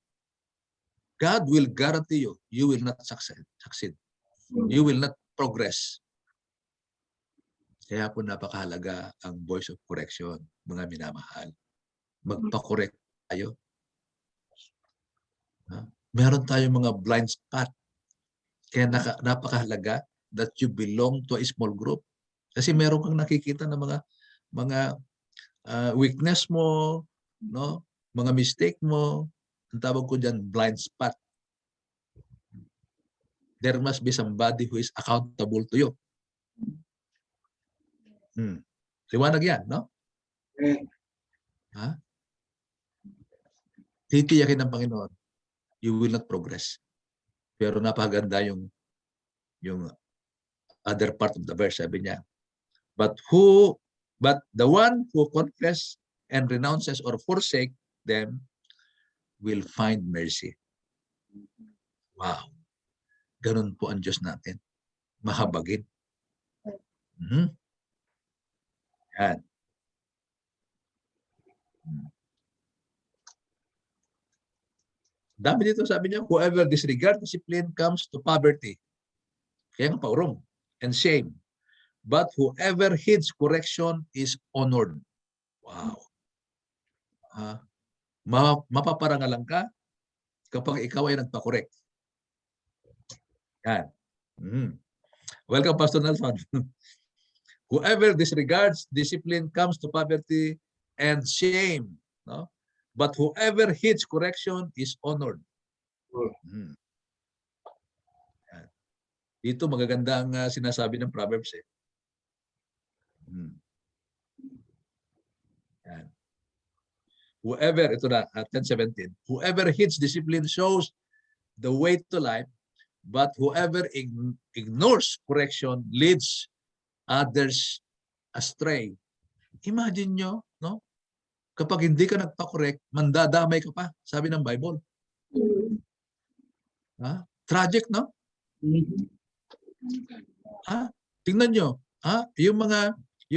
God will guarantee you, you will not succeed. You will not progress. Kaya po napakahalaga ang voice of correction, mga minamahal. Magpa-correct tayo. Meron tayong mga blind spot. Kaya napakahalaga that you belong to a small group. Kasi meron kang nakikita na mga weakness mo, no? Mga mistake mo, ang tawag ko diyan blind spot. There must be somebody who is accountable to you. Liwanag yan, no? Titiyakin ng Panginoon, you will not progress. Pero napaganda yung other part of the verse, sabi niya. But the one who confess and renounces or forsake them will find mercy. Wow. Ganun po ang Diyos natin. Mahabagin. Yan. Dami dito sabi niya, whoever disregard discipline comes to poverty. Kaya nga paurong and shame. But whoever heeds correction is honored. Wow. Mapaparangalan ka kapag ikaw ay nagpa-correct. Yan. Welcome, Pastor Nelson. Whoever disregards discipline comes to poverty and shame. No? But whoever heeds correction is honored. Yan. Dito magaganda ang sinasabi ng Proverbs. Yan. Whoever, ito na, 10:17. Whoever heeds discipline shows the way to life, but whoever ignores correction leads others astray. Imagine nyo, no? Kapag hindi ka nagpa-correct, mandadamay ka pa, sabi ng Bible. Tragic, no? Tingnan nyo, yung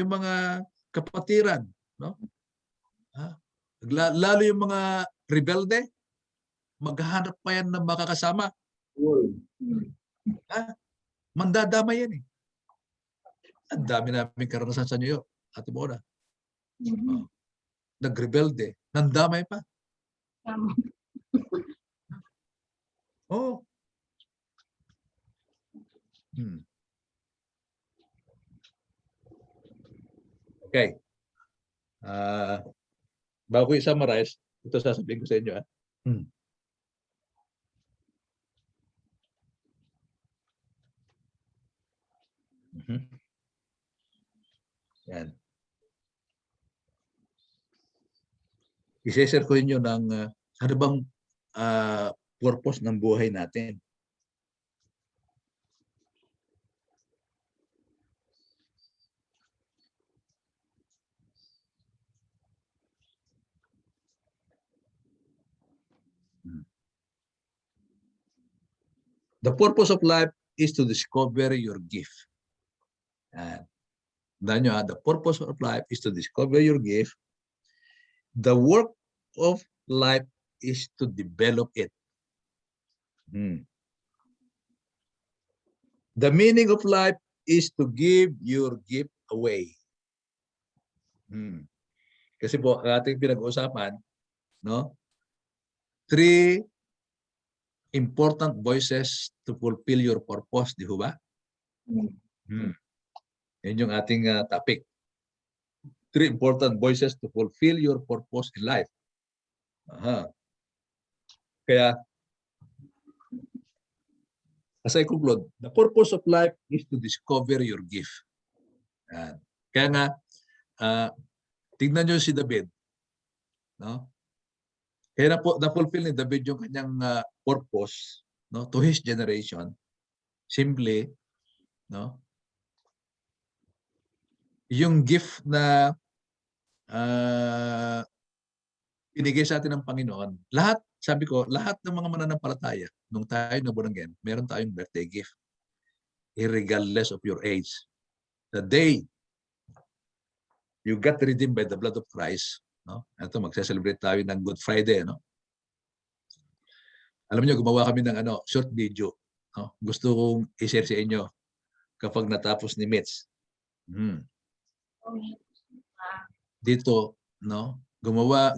mga kapatiran, no? Lalo yung mga rebelde, maghahanap pa yan ng makakasama. Mandadamay yan eh. Ang dami namin karanasan sa New York, Ate Mona. Nagrebelde, nandamay pa. Okay. Bago ko i-summarize, ito sasabihin ko sa inyo. Yan. I-share ko inyo ng ano bang purpose ng buhay natin. The purpose of life is to discover your gift. Tandaan nyo, the purpose of life is to discover your gift. The work of life is to develop it. The meaning of life is to give your gift away. Kasi po, ang ating pinag-uusapan, no? 3 important voices to fulfill your purpose, di ba? Yan yung ating topic. 3 important voices to fulfill your purpose in life. Kaya, as I conclude, the purpose of life is to discover your gift. Kaya nga, tignan nyo si David. No? Kaya na-fulfill ni David yung kanyang purpose, no, to his generation. Simply, no, yung gift na binigay sa atin ng Panginoon. Lahat, sabi ko, lahat ng mga mananampalataya, nung tayo naborn-again, meron tayong birthday gift. Irregardless of your age. The day you got redeemed by the blood of Christ, no? Ito, magse-celebrate tayo ng Good Friday, no? Alam niyo, gumawa kami ng short video, no? Gusto kong i-share sa inyo kapag natapos ni Mitch. Dito, no? Gumawa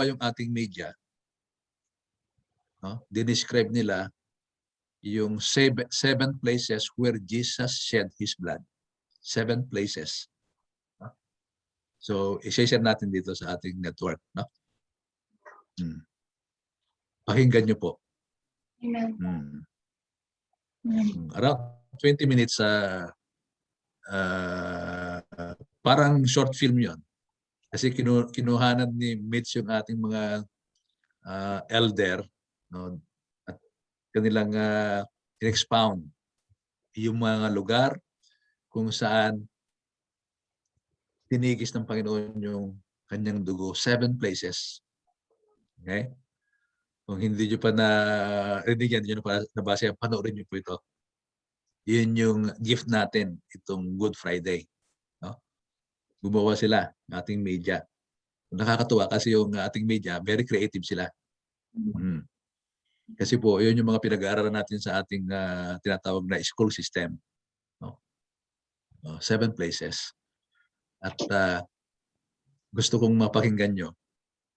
yung ating media. No? Dinescribe nila yung 7 places where Jesus shed His blood. 7 places. No? So, i-share natin dito sa ating network. No? Pakinggan nyo po. Amen. Around 20 minutes parang short film yon. Kasi kinuhanan ni Mitch yung ating mga elder, no, at kanilang in-expound yung mga lugar kung saan tinigis ng Panginoon yung kanyang dugo. 7 places. Okay? Kung hindi nyo pa narinig yan, hindi nyo pa nabasa yan, panoorin nyo po ito. Yun yung gift natin, itong Good Friday. No? Gumawa sila, ating media. Nakakatuwa kasi yung ating media, very creative sila. Kasi po, yun yung mga pinag-aaralan natin sa ating tinatawag na school system. No? 7 places. At gusto kong mapakinggan nyo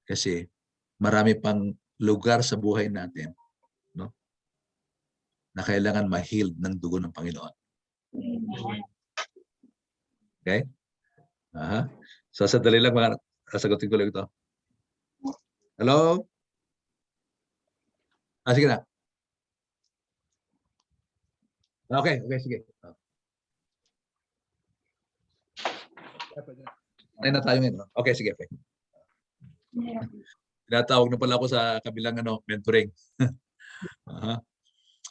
kasi marami pang lugar sa buhay natin, no, na kailangan ma-healed ng dugo ng Panginoon. Okay? So, sadali lang mga sagutin ko lang ito. Hello? Sige na. Okay, sige. Ay na tayo ngayon. Okay, sige. Okay. Tinatawag na pala ako sa kabilang mentoring.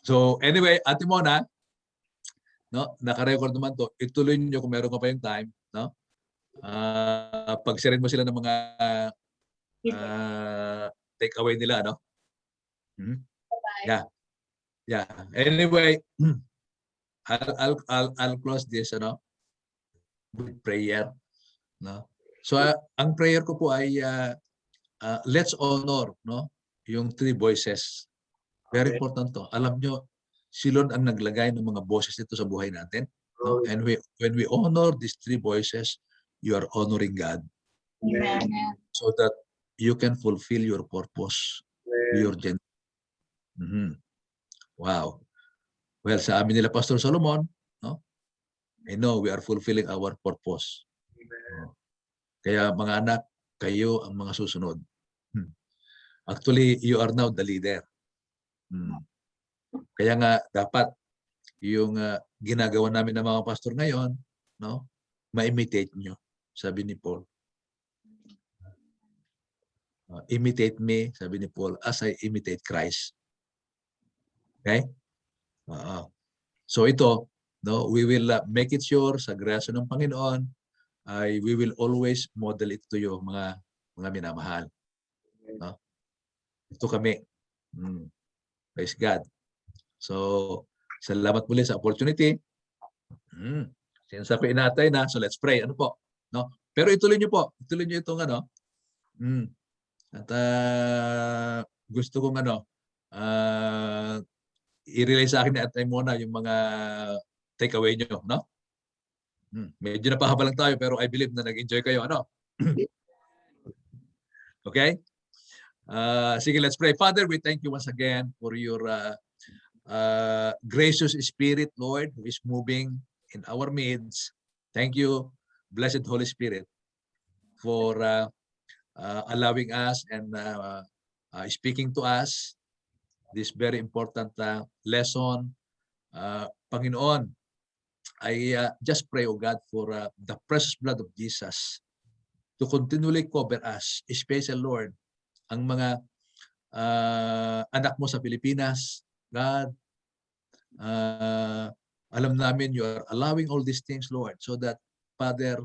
So anyway, Ate Mona, no, naka-record naman to. Ituloy niyo kung meron ka pa yung time, no? Pag-share mo sila ng mga take away nila, no? Yeah. Anyway, I'll close this with prayer, no? So ang prayer ko po ay let's honor, no, yung 3 voices. Very important to. Alam nyo, si Lord ang naglagay ng mga boses dito sa buhay natin. No? And when we honor these 3 voices, you are honoring God. Amen. So that you can fulfill your purpose. Your Wow. Well, sa amin nila Pastor Solomon, no? I know we are fulfilling our purpose. Kaya mga anak, kayo ang mga susunod. Actually, you are now the leader. Kaya nga dapat yung ginagawa namin ng mga pastor ngayon, no, ma-imitate nyo, sabi ni Paul. Imitate me, sabi ni Paul, as I imitate Christ. Okay? So ito, no, we will make it sure sa grasya ng Panginoon, we will always model it to you, mga minamahal. No? Ito kami. Praise God. So, salamat muli sa opportunity. Sinasabi natin na, so let's pray. Ano po? No? Pero ituloy niyo po. Ituloy niyo itong ano. At gusto kong i-relay sa akin ni Atay muna yung mga takeaway niyo, no? Medyo napahaba lang tayo pero I believe na nag-enjoy kayo, ano? Okay? Sige, let's pray. Father, we thank you once again for your gracious spirit, Lord, who is moving in our midst. Thank you, blessed Holy Spirit, for allowing us and speaking to us this very important lesson. Panginoon, I just pray, oh God, for the precious blood of Jesus to continually cover us, especially, Lord, ang mga anak mo sa Pilipinas. God, alam namin you are allowing all these things, Lord, so that, Father,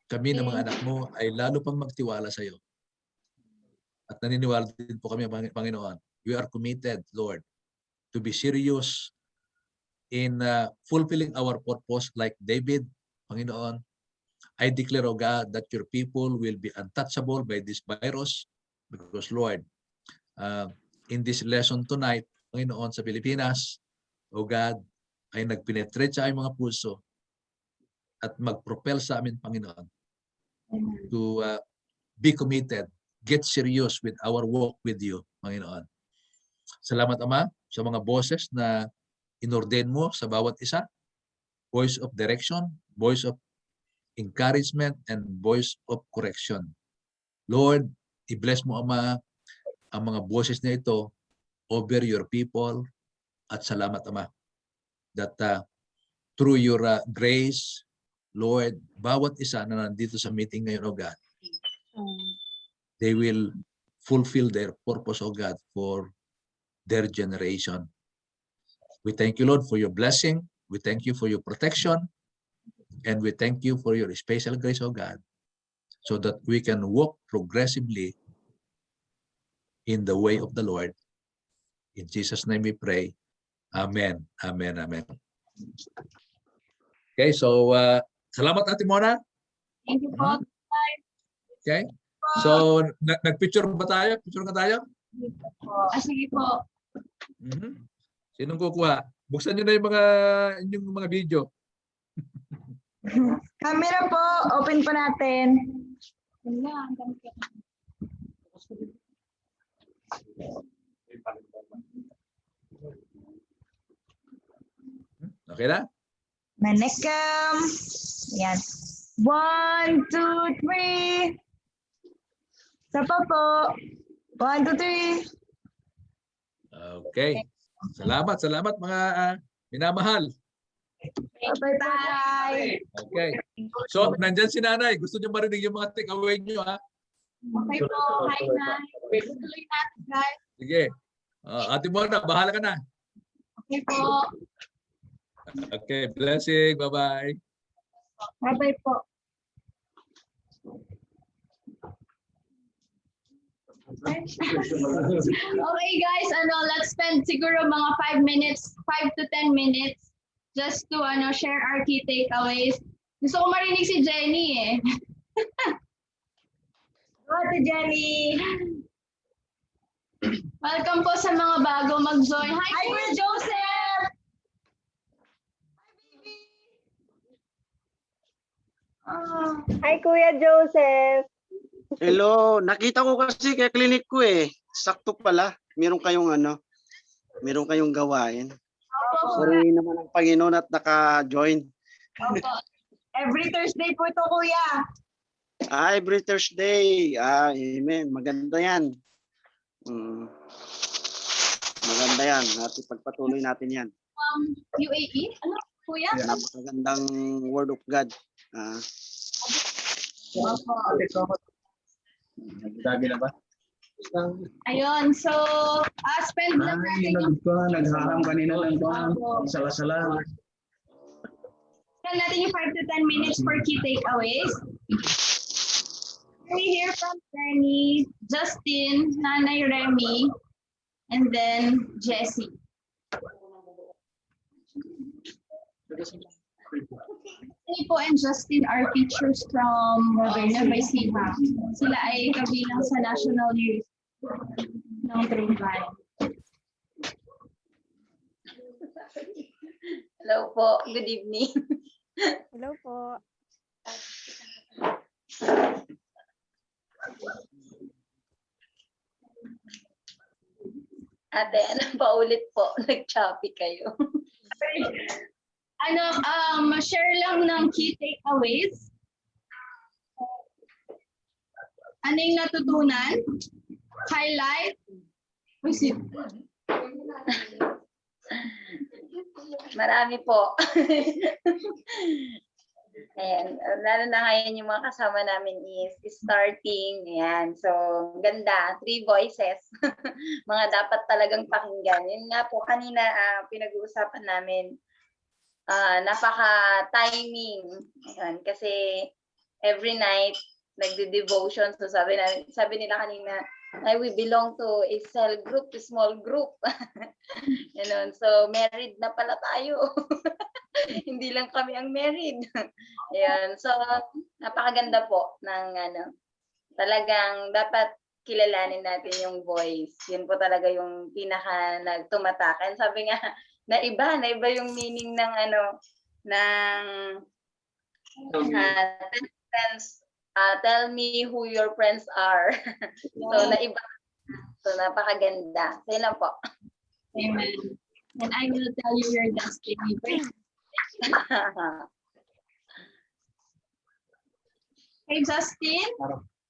kami ng mga anak mo ay lalo pang magtiwala sa iyo. At naniniwala din po kami, Panginoon. We are committed, Lord, to be serious in fulfilling our purpose like David, Panginoon. I declare, oh God, that your people will be untouchable by this virus because, Lord, in this lesson tonight, Panginoon, sa Pilipinas, oh God, ay nagpenetrate sa aming mga puso at mag-propel sa amin, Panginoon, to be committed, get serious with our walk with you, Panginoon. Salamat, Ama, sa mga boses na inordain mo sa bawat isa. Voice of direction, voice of encouragement, and voice of correction. Lord, i-bless mo, Ama, ang mga boses na ito over your people. At salamat, Ama, that through your grace, Lord, bawat isa na nandito sa meeting ngayon, oh God, they will fulfill their purpose, oh God, for their generation. We thank you, Lord, for your blessing. We thank you for your protection. And we thank you for your special grace, oh God, so that we can walk progressively in the way of the Lord. In Jesus' name we pray. Amen. Amen. Amen. Okay, so salamat, Ate Mona. Thank you po. Okay. So nag-picture ba tayo? Picture ka tayo? Sige po. Sinong kukuha? Buksan niyo na yung mga video. Camera po, open po natin. Okay na? Manekam. Yan. 1, 2, 3. Isa pa po. 1, 2, 3. Okay. Salamat mga minamahal. Bye-bye. Okay. So, nandyan si Nanay. Gusto niyo marinig yung mga takeaway niyo, ha? Okay po. Hi, Nay. Tuloy natin, guys. Sige. Ate Mona, bahala ka na. Okay po. Okay. Blessing. Bye-bye. Bye-bye po. Okay guys, let's spend siguro mga 5 minutes, 5 to 10 minutes just to share our key takeaways. Gusto ko marinig si Jenny eh. Ate Jenny. Welcome po sa mga bago mag-join. Hi, Kuya Joseph! Hi, Kuya Joseph. Hello, nakita ko kasi kay clinic ko eh. Sakto pala. Meron kayong gawain. Sorry naman ang Panginoon at naka-join. Opo. Every Thursday po ito, Kuya. Every Thursday. Amen. Maganda yan. Maganda yan. Pagpatuloy natin yan. UAE? Ano, Kuya? Napakagandang word of God. Gabi na ba? Ayun, so spend lang natin yung Nagharam kanina ng sala-sala. spend natin yung 5 to 10 minutes for key takeaways. We hear from Jenny, Justin, Nanay Remy, and then Jessie. Nico and Justin are teachers from Moderna by Siha. Sila ay kabilang sa National Youth ng Trinban. Hello po. Good evening. Hello po. Ate, ano paulit po? Nag-choppy kayo. Share lang ng key takeaways. Ano yung natutunan? Highlight? Marami po. Ayan, lalo na ngayon yung mga kasama namin is starting. Ayan, so ganda, 3 voices. Mga dapat talagang pakinggan. Yun nga po, kanina pinag-uusapan namin, napaka-timing. Ayan, kasi every night, nagde-devotion. So sabi nila kanina, we belong to a cell group, a small group. Ganun. So married na pala tayo. Hindi lang kami ang married. Ayan. So napakaganda po ng talagang dapat kilalanin natin yung voice. Yun po talaga yung pinaka nagtumatakan. Sabi nga, naiba yung meaning ng tell me who your friends are. So naiba. So napakaganda. So yun lang po. Amen. And I will tell you your destiny. Hey, Justin.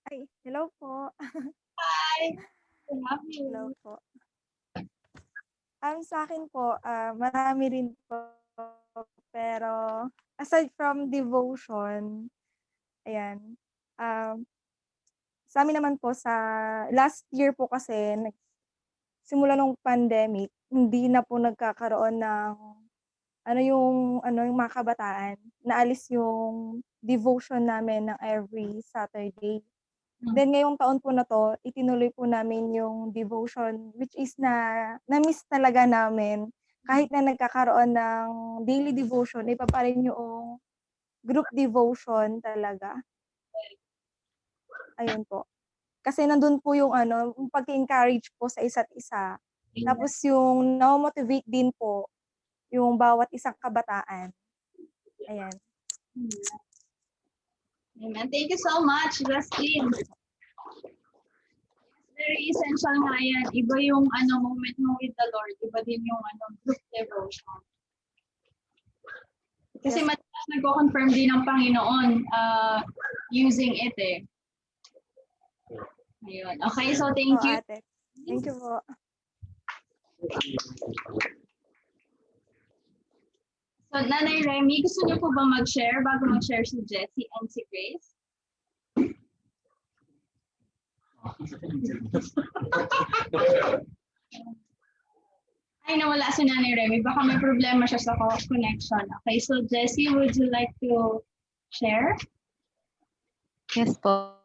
Ay, hello po. Hi. I love you. Hello po. Sa akin po, marami rin po. Pero aside from devotion, ayan, sa amin naman po sa last year po kasi simula nung pandemic, hindi na po nagkakaroon ng yung mga kabataan, naalis yung devotion namin ng every Saturday. Then ngayong taon po na to, itinuloy po namin yung devotion which is na-miss talaga namin. Kahit na nagkakaroon ng daily devotion, iba pa rin yung group devotion talaga. Ayun po. Kasi nandun po yung yung pag-encourage po sa isa't isa. Tapos yung na-motivate din po yung bawat isang kabataan. Ayan. Amen. Thank you so much, Justin. Very essential nga yan. Iba yung moment mo with the Lord. Iba din yung group devotion. Kasi Yes. madalas nagko-confirm din ng Panginoon using it eh. Ayun. Okay, so thank Po, you. ate. Thank you po. So, Nanay Remy, gusto niyo po ba mag-share bago mag-share si Jessie and si Grace? Ay, nawala si Nanay Remy. Baka may problema siya sa connection. Okay, so Jessie, would you like to share? Yes po.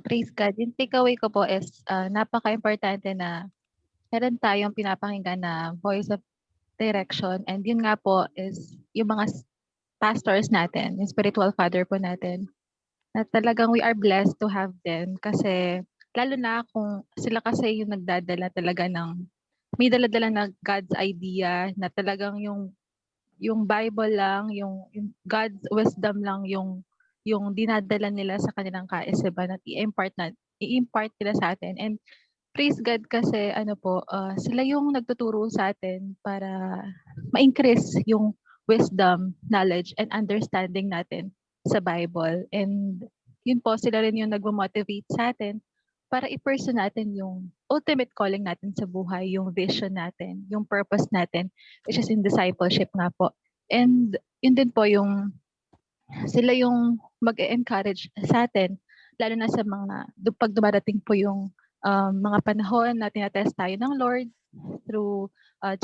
Praise God. Yung takeaway ko po is napaka-importante na meron tayong pinapakinggan na voice of direction. And yun nga po is yung mga pastors natin, yung spiritual father po natin, na talagang we are blessed to have them kasi lalo na kung sila kasi yung nagdadala talaga ng, may dala-dala na God's idea na talagang yung Bible lang, yung God's wisdom lang yung dinadala nila sa kanilang kaisipan at i-impart nila sa atin. And praise God kasi sila yung nagtuturo sa atin para ma-increase yung wisdom, knowledge, and understanding natin sa Bible. And yun po, sila rin yung nagmo-motivate sa atin para i-pursue natin yung ultimate calling natin sa buhay, yung vision natin, yung purpose natin, which is in discipleship nga po. And yun din po yung sila yung mag-encourage sa atin, lalo na sa pag dumarating po yung mga panahon na tinatest tayo ng Lord through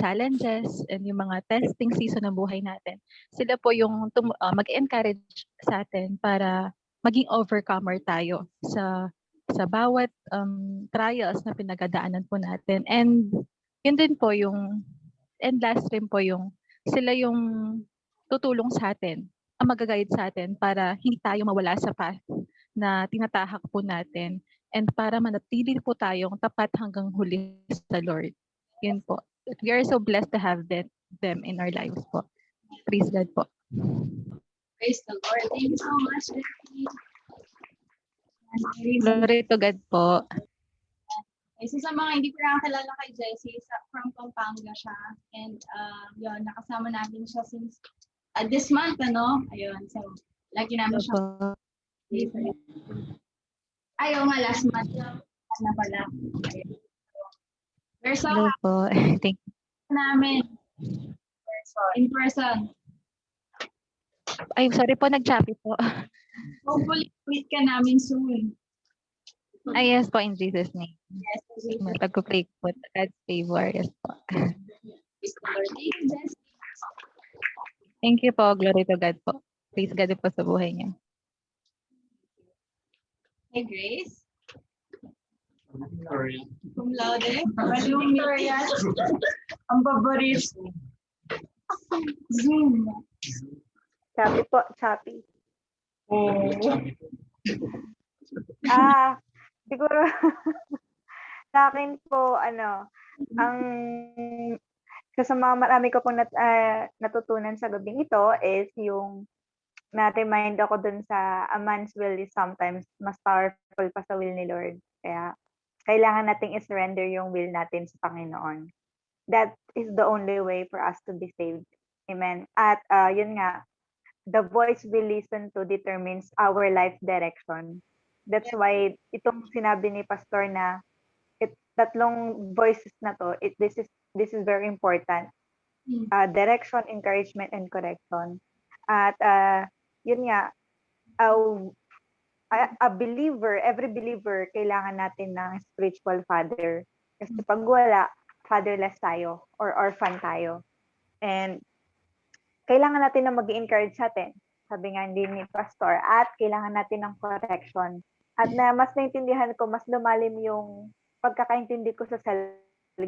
challenges and yung mga testing season ng buhay natin. Sila po yung mag-encourage sa atin para maging overcomer tayo sa bawat trials na pinagdadaanan po natin. And yun din po and last rin po yung sila yung tutulong sa atin, ang mag-guide sa atin para hindi tayo mawala sa path na tinatahak po natin and para manatili po tayong tapat hanggang huli sa Lord. Yun po. We are so blessed to have them in our lives po. Praise God po. Praise the Lord. Thank you so much, Becky. Glory to God po. So sa mga hindi ko nakakilala kay Jessie, from Pampanga siya. And yun, nakasama natin siya since this month, ano? Ayun, so lagi namin siya. Ayaw nga, last month na pala. Ayun. We're so Hello happy po. Thank you. namin. In person. Ay, sorry po, nag-choppy po. Hopefully, meet ka namin soon. Ay, yes po, in Jesus' name. Yes, Jesus. Pag-pray po, God's favor. Yes po. Praise the Lord. Thank you, Jessie. Thank you po. Glory to God po. Praise God po sa buhay niya. Hey, Grace. Sorry. Cum laude. Victoria. Ang paborito. Zoom. Choppy po, choppy. Oh. Siguro sa akin po, ang sa mga marami ko pong natutunan sa gabing ito is yung na-remind ako dun sa a man's will is sometimes mas powerful pa sa will ni Lord. Kaya kailangan nating i-surrender yung will natin sa Panginoon. That is the only way for us to be saved. Amen. At yun nga, the voice we listen to determines our life direction. That's why itong sinabi ni Pastor na tatlong voices na to, this is very important. Direction, encouragement, and correction. At yun nga, a believer, every believer, kailangan natin ng spiritual father. Kasi pag wala, fatherless tayo or orphan tayo. And kailangan natin na mag-encourage sa atin. Sabi nga din ni Pastor. At kailangan natin ng correction. At na mas naintindihan ko, mas lumalim yung pagkakaintindi ko sa cell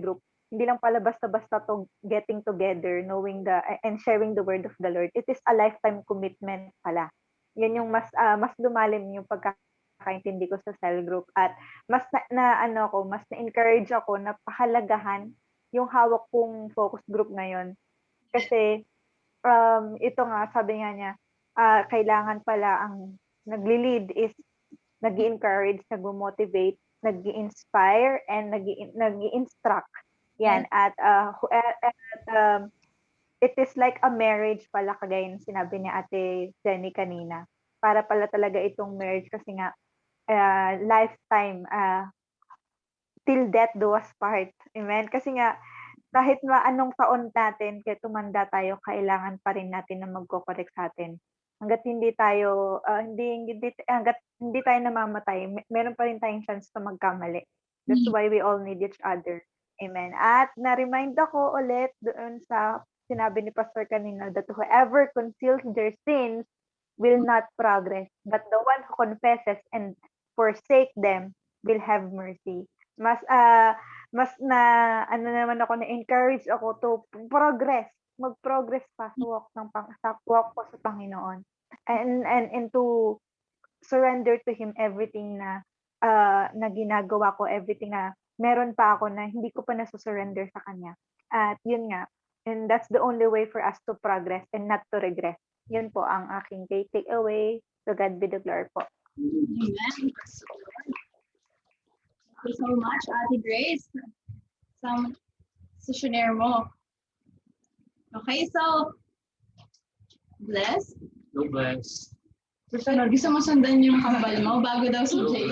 group. Hindi lang pala basta-basta to getting together, knowing and sharing the word of the Lord. It is a lifetime commitment pala. Yan yung mas lumalim yung pagkakaintindi ko sa cell group. At mas mas na-encourage ako na pahalagahan yung hawak kong focus group ngayon. Kasi ito nga, sabi nga niya, kailangan pala ang nagli-lead is nag-encourage, nag-motivate, nag-inspire, and nag-instruct. Yan. At it is like a marriage pala, kagaya ng sinabi ni Ate Jenny kanina. Para pala talaga itong marriage kasi nga lifetime, till death do us part. Amen? Kasi nga, kahit anong taon natin, kaya tumanda tayo, kailangan pa rin natin na magko-correct sa atin. Hanggat hindi tayo, hanggat hindi tayo namamatay, meron pa rin tayong chance na magkamali. That's why we all need each other. Amen. At na-remind ako ulit doon sa sinabi ni Pastor kanina that whoever conceals their sins will not progress, but the one who confesses and forsake them will have mercy. Mas naman ako, na-encourage ako to progress, mag-progress pa sa walk ko sa Panginoon. And to surrender to Him everything na ginagawa ko, everything na meron pa ako na hindi ko pa nasusurrender sa Kanya. At yun nga, and that's the only way for us to progress and not to regress. Yun po ang aking take away. To God be the glory po. Amen. Thank you so much, Ate Grace. Some share mo. Okay, so bless. No bless. Susunod, gusto mo sundan yung kambal mo bago daw si Jay.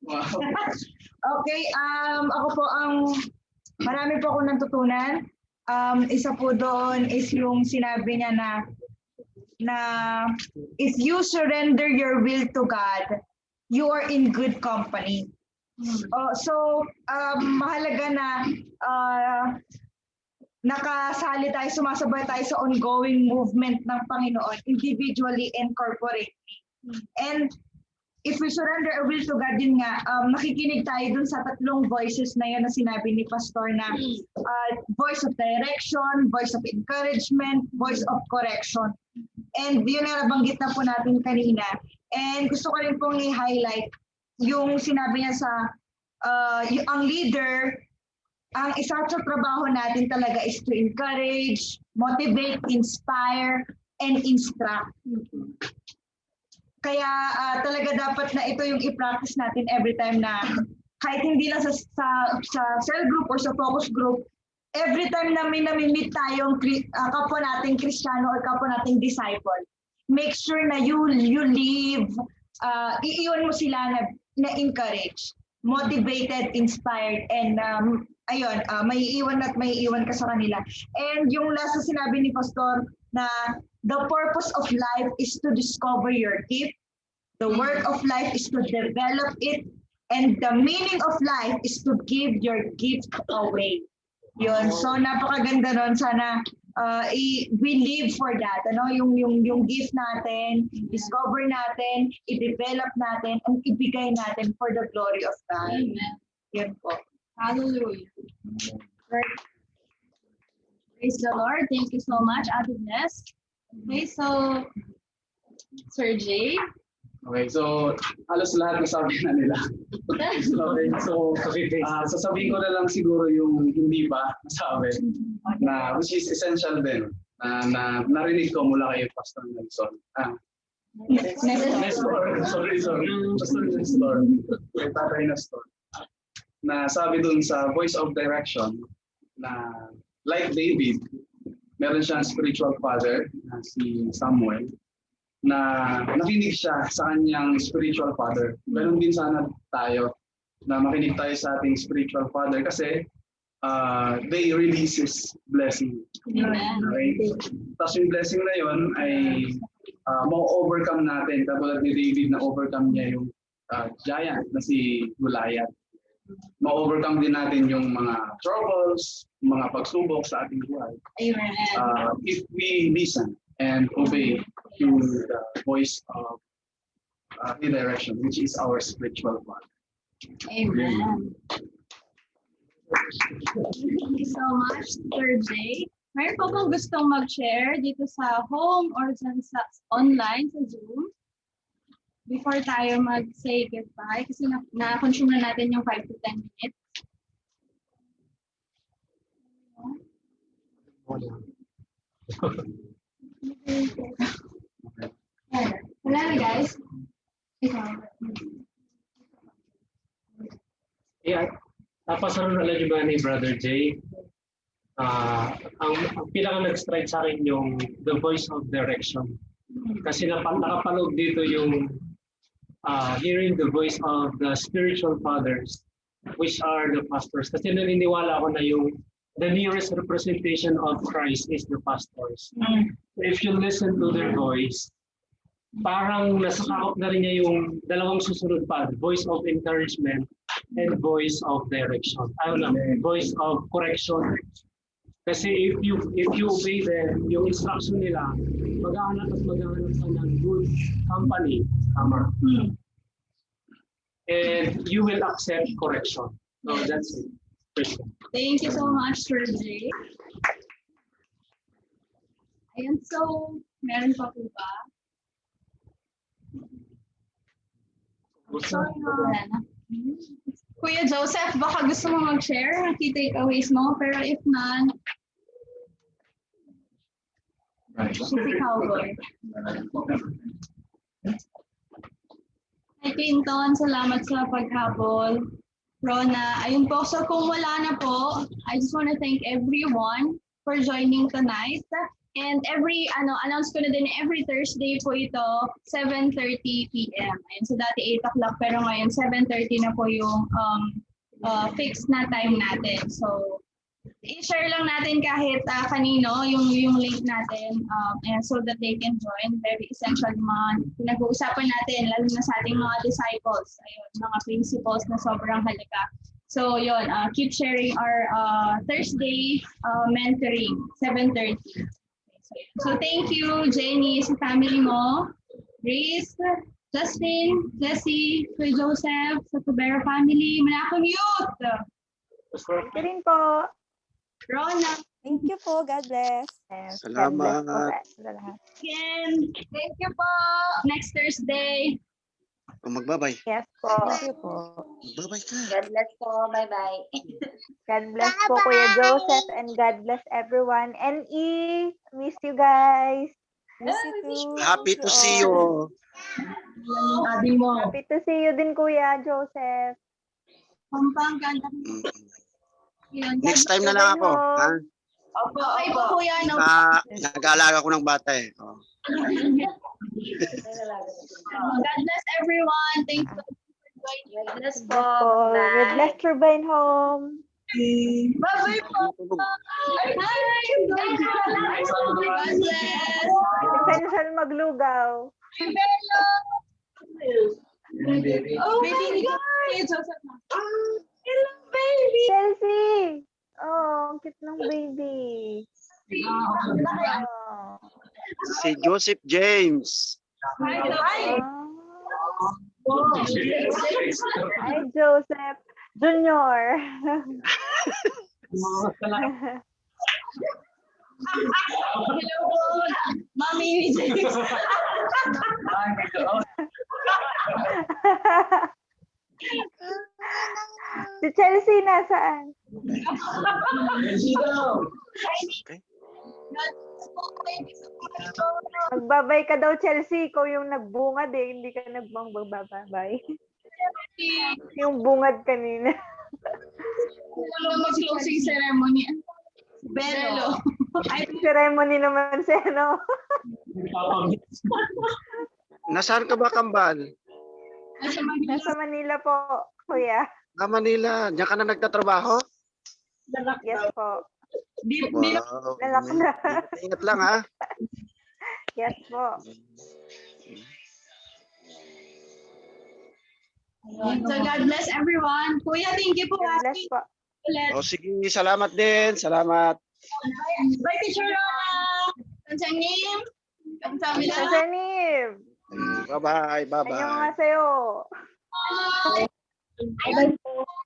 Wow. Okay, ako po marami po akong natutunan. Isa po doon is yung sinabi niya na if you surrender your will to God, you are in good company. So, mahalaga na nakasali tayo, sumasabay tayo sa ongoing movement ng Panginoon, individually and corporately. And if we surrender our will to God, yun nga, makikinig tayo dun sa tatlong voices na yun na sinabi ni Pastor na voice of direction, voice of encouragement, voice of correction. And yun na nabanggit na po natin kanina. And gusto ko rin pong i-highlight yung sinabi niya sa ang leader, ang isa sa trabaho natin talaga is to encourage, motivate, inspire, and instruct. Kaya talaga dapat na ito yung i-practice natin every time na kahit hindi lang sa cell group or sa focus group, every time na may nami-meet tayong kapwa nating Kristiyano or kapwa nating disciple, make sure na you leave, iiwan mo sila na encourage, motivated, inspired, and may iiwan ka sa kanila. And yung last na sinabi ni Pastor na the purpose of life is to discover your gift. The work of life is to develop it. And the meaning of life is to give your gift away. Yun. So napakaganda nun. Sana we live for that. Ano? Yung gift natin, discover natin, i-develop natin, and ibigay natin for the glory of God. Amen. Yun po. Hallelujah. Praise the Lord. Thank you so much, Ate Bless. Okay, so Sir Jay. Okay, so halos lahat nasabi na nila. Okay, so sasabihin ko na lang siguro yung hindi pa nasabi na which is essential din na narinig ko mula kay Pastor Nelson. Nestor. Sorry. Pastor Nestor. Kay Tatay Nestor. Na sabi dun sa voice of direction na like David, meron siyang spiritual father na si Samuel na nakinig siya sa kanyang spiritual father. Meron din sana tayo na makinig tayo sa ating spiritual father kasi they releases blessing. Okay? Tapos yung blessing na yun ay ma-overcome natin. Katulad ni David na overcome niya yung giant na si Goliath. Ma-overcome din natin yung mga troubles, mga pagsubok sa ating buhay. Amen. If we listen and obey to the voice of the direction, which is our spiritual father. Amen. Thank you so much, Sir Jay. Mayroon po bang gustong mag-share dito sa home or sa online, sa Zoom? Before tayo mag-say goodbye, kasi na-consume na natin yung 5 to 10 minutes. Wala na, guys. Yeah, napasaro na lang ba ni Brother Jay? Ang pinaka nag-strike sa akin yung the voice of direction. Kasi nakapanood dito yung hearing the voice of the spiritual fathers, which are the pastors. Kasi naniniwala ako na the nearest representation of Christ is the pastors. If you listen to their voice, parang nasakop na rin niya yung dalawang susunod pa, voice of encouragement and voice of direction. Voice of correction. Kasi if you obey them, yung instruction nila, maghahanap ka ng good company. Tama. And you will accept correction. So that's it. Thank you so much, Sir Jay. Ayan, so, meron pa po ba? Wala na. Kuya Joseph, baka gusto mo mag-share ng key takeaways mo, pero if not, si Cowboy. Hi, Clinton. Salamat sa paghabol. Rona, ayun po. So kung wala na po, I just want to thank everyone for joining tonight. And announce ko na din every Thursday po ito, 7:30 p.m. Ayun, so dati 8 o'clock, pero ngayon 7:30 na po yung fixed na time natin. So i-share lang natin kahit kanino yung link natin and so that they can join. Very essential yung mga pinag-uusapan natin, lalo na sa ating mga disciples, ayun, mga principles na sobrang halaga. So yun, keep sharing our Thursday mentoring, 7:30. So thank you, Jenny, sa family mo. Grace, Justin, Jessie, Kuya Joseph, sa Tubero family, Malakang Youth, Thank you rin po. Rona, Thank you po. God bless. Yes, God bless po Salamat. sa lahat. Ken, thank you po. Next Thursday. O magbabay. Yes po. Thank you po. Magbabay ka. God bless po. Bye-bye. God bless po Kuya Joseph and God bless everyone. And miss you guys. Miss you too. Happy Thank to you see all. you. Sabi mo, Happy to see you din Kuya Joseph. Pampanga. Mm. Yun. Next time na lang ako. Ha? Opo, okay po, kuya. No? Nag-aalaga ko ng bata eh. Oh. God bless everyone. Thank you. God bless po. Po. With Bye. Bless Turbine Home. Bye-bye po. Hi. God bless. Essential maglugaw. Hello. Oh my God. Hello, baby. Chelsea. Oh, ang cute ng baby. Oh. Si Joseph James. Hi. Hi, Joseph Junior. Hello po. Mami. Si Chelsea nasaan? Magbabay ka daw, Chelsea. Ikaw yung nagbungad eh. Hindi ka nagbabay. Yung bungad kanina. Hello, mag-closing ceremony. Belo. Ay, Ceremony naman siya, no? Nasaan ka ba, Kambal? Nasa Manila po, kuya. Manila. Diyan ka na nagtatrabaho? Yes po. Wow. Lalak na. Ingat lang ha. Yes po. So God bless everyone. Kuya, thank you po. God bless po. Ulit. O sige, salamat din. Salamat. Bye, Teacher Rona. Kansanim. Kansamila. Sasanim. Bye-bye. Bye-bye. Annyeonghaseyo. Bye.